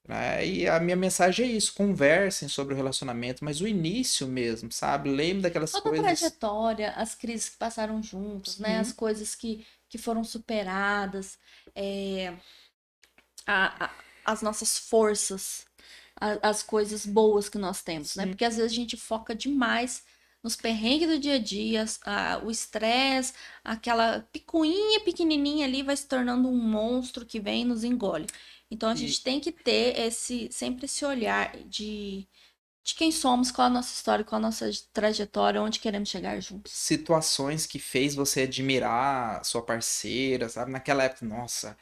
né? E a minha mensagem é isso: conversem sobre o relacionamento, mas o início mesmo, sabe? Lembre daquelas Toda a coisas. trajetória, as crises que passaram juntos, né? As Sim. coisas que foram superadas, é, a- a- as nossas forças, as coisas boas que nós temos, né? Sim. Porque às vezes a gente foca demais nos perrengues do dia a dia, o estresse, aquela picuinha pequenininha ali vai se tornando um monstro que vem e nos engole. Então a E gente tem que ter sempre esse olhar de quem somos, qual a nossa história, qual a nossa trajetória, onde queremos chegar juntos. situações que fez você admirar sua parceira, sabe? Naquela época, nossa.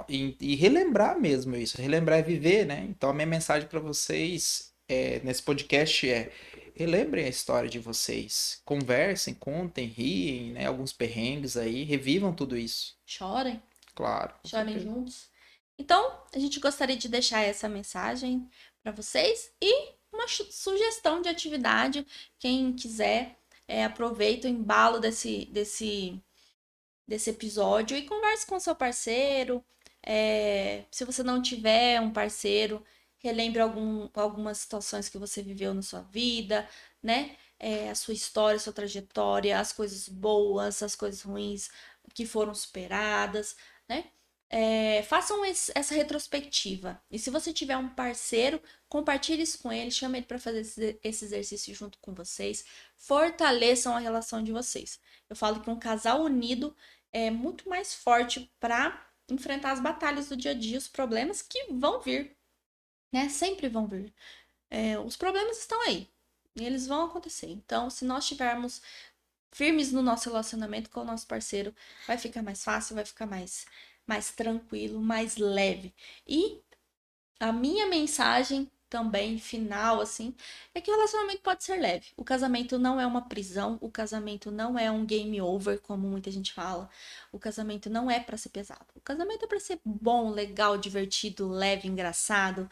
E relembrar mesmo isso, relembrar é viver, né? Então a minha mensagem para vocês nesse podcast é: relembrem a história de vocês, conversem, contem, riem, né? Alguns perrengues aí, revivam tudo isso. Chorem, Claro, com chorem certeza. juntos. Então, a gente gostaria de deixar essa mensagem para vocês e uma sugestão de atividade. Quem quiser, aproveita o embalo desse episódio e converse com seu parceiro. Se você não tiver um parceiro, relembre algumas situações que você viveu na sua vida, né? A sua história, a sua trajetória, as coisas boas, as coisas ruins que foram superadas, né? Façam essa retrospectiva. E se você tiver um parceiro, compartilhe isso com ele, chame ele para fazer esse exercício junto com vocês. Fortaleçam a relação de vocês. Eu falo que um casal unido é muito mais forte para enfrentar as batalhas do dia a dia, os problemas que vão vir, né? Sempre vão vir. Os problemas estão aí e eles vão acontecer. Então, se nós estivermos firmes no nosso relacionamento com o nosso parceiro, vai ficar mais fácil, vai ficar mais tranquilo, mais leve. E a minha mensagem também final assim é que o relacionamento pode ser leve. O casamento não é uma prisão, o casamento não é um game over, como muita gente fala. O casamento não é para ser pesado. O casamento é para ser bom, legal, divertido, leve, engraçado,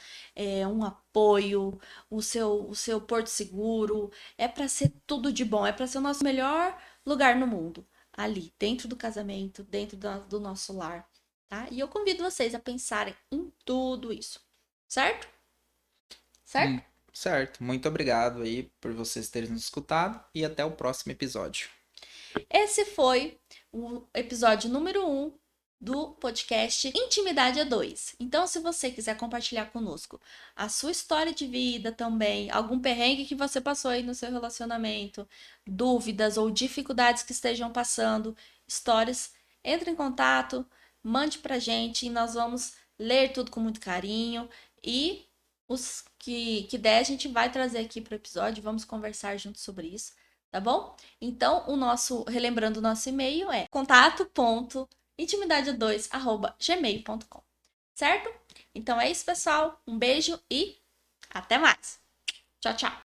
um apoio, o seu porto seguro, é para ser tudo de bom, é para ser o nosso melhor lugar no mundo, ali, dentro do casamento, dentro do nosso lar, tá? E eu convido vocês a pensarem em tudo isso. Certo? Hum, Certo? certo. Muito obrigado aí por vocês terem nos escutado e até o próximo episódio. Esse foi o episódio número 1 do podcast Intimidade a 2. Então, se você quiser compartilhar conosco a sua história de vida também, algum perrengue que você passou aí no seu relacionamento, dúvidas ou dificuldades que estejam passando, histórias, entre em contato, mande pra gente e nós vamos ler tudo com muito carinho e os que der a gente vai trazer aqui pro episódio, vamos conversar junto sobre isso, tá bom? Então, relembrando o nosso e-mail é contato.intimidade2@gmail.com, certo? Então é isso, pessoal. Um beijo e até mais. Tchau, tchau.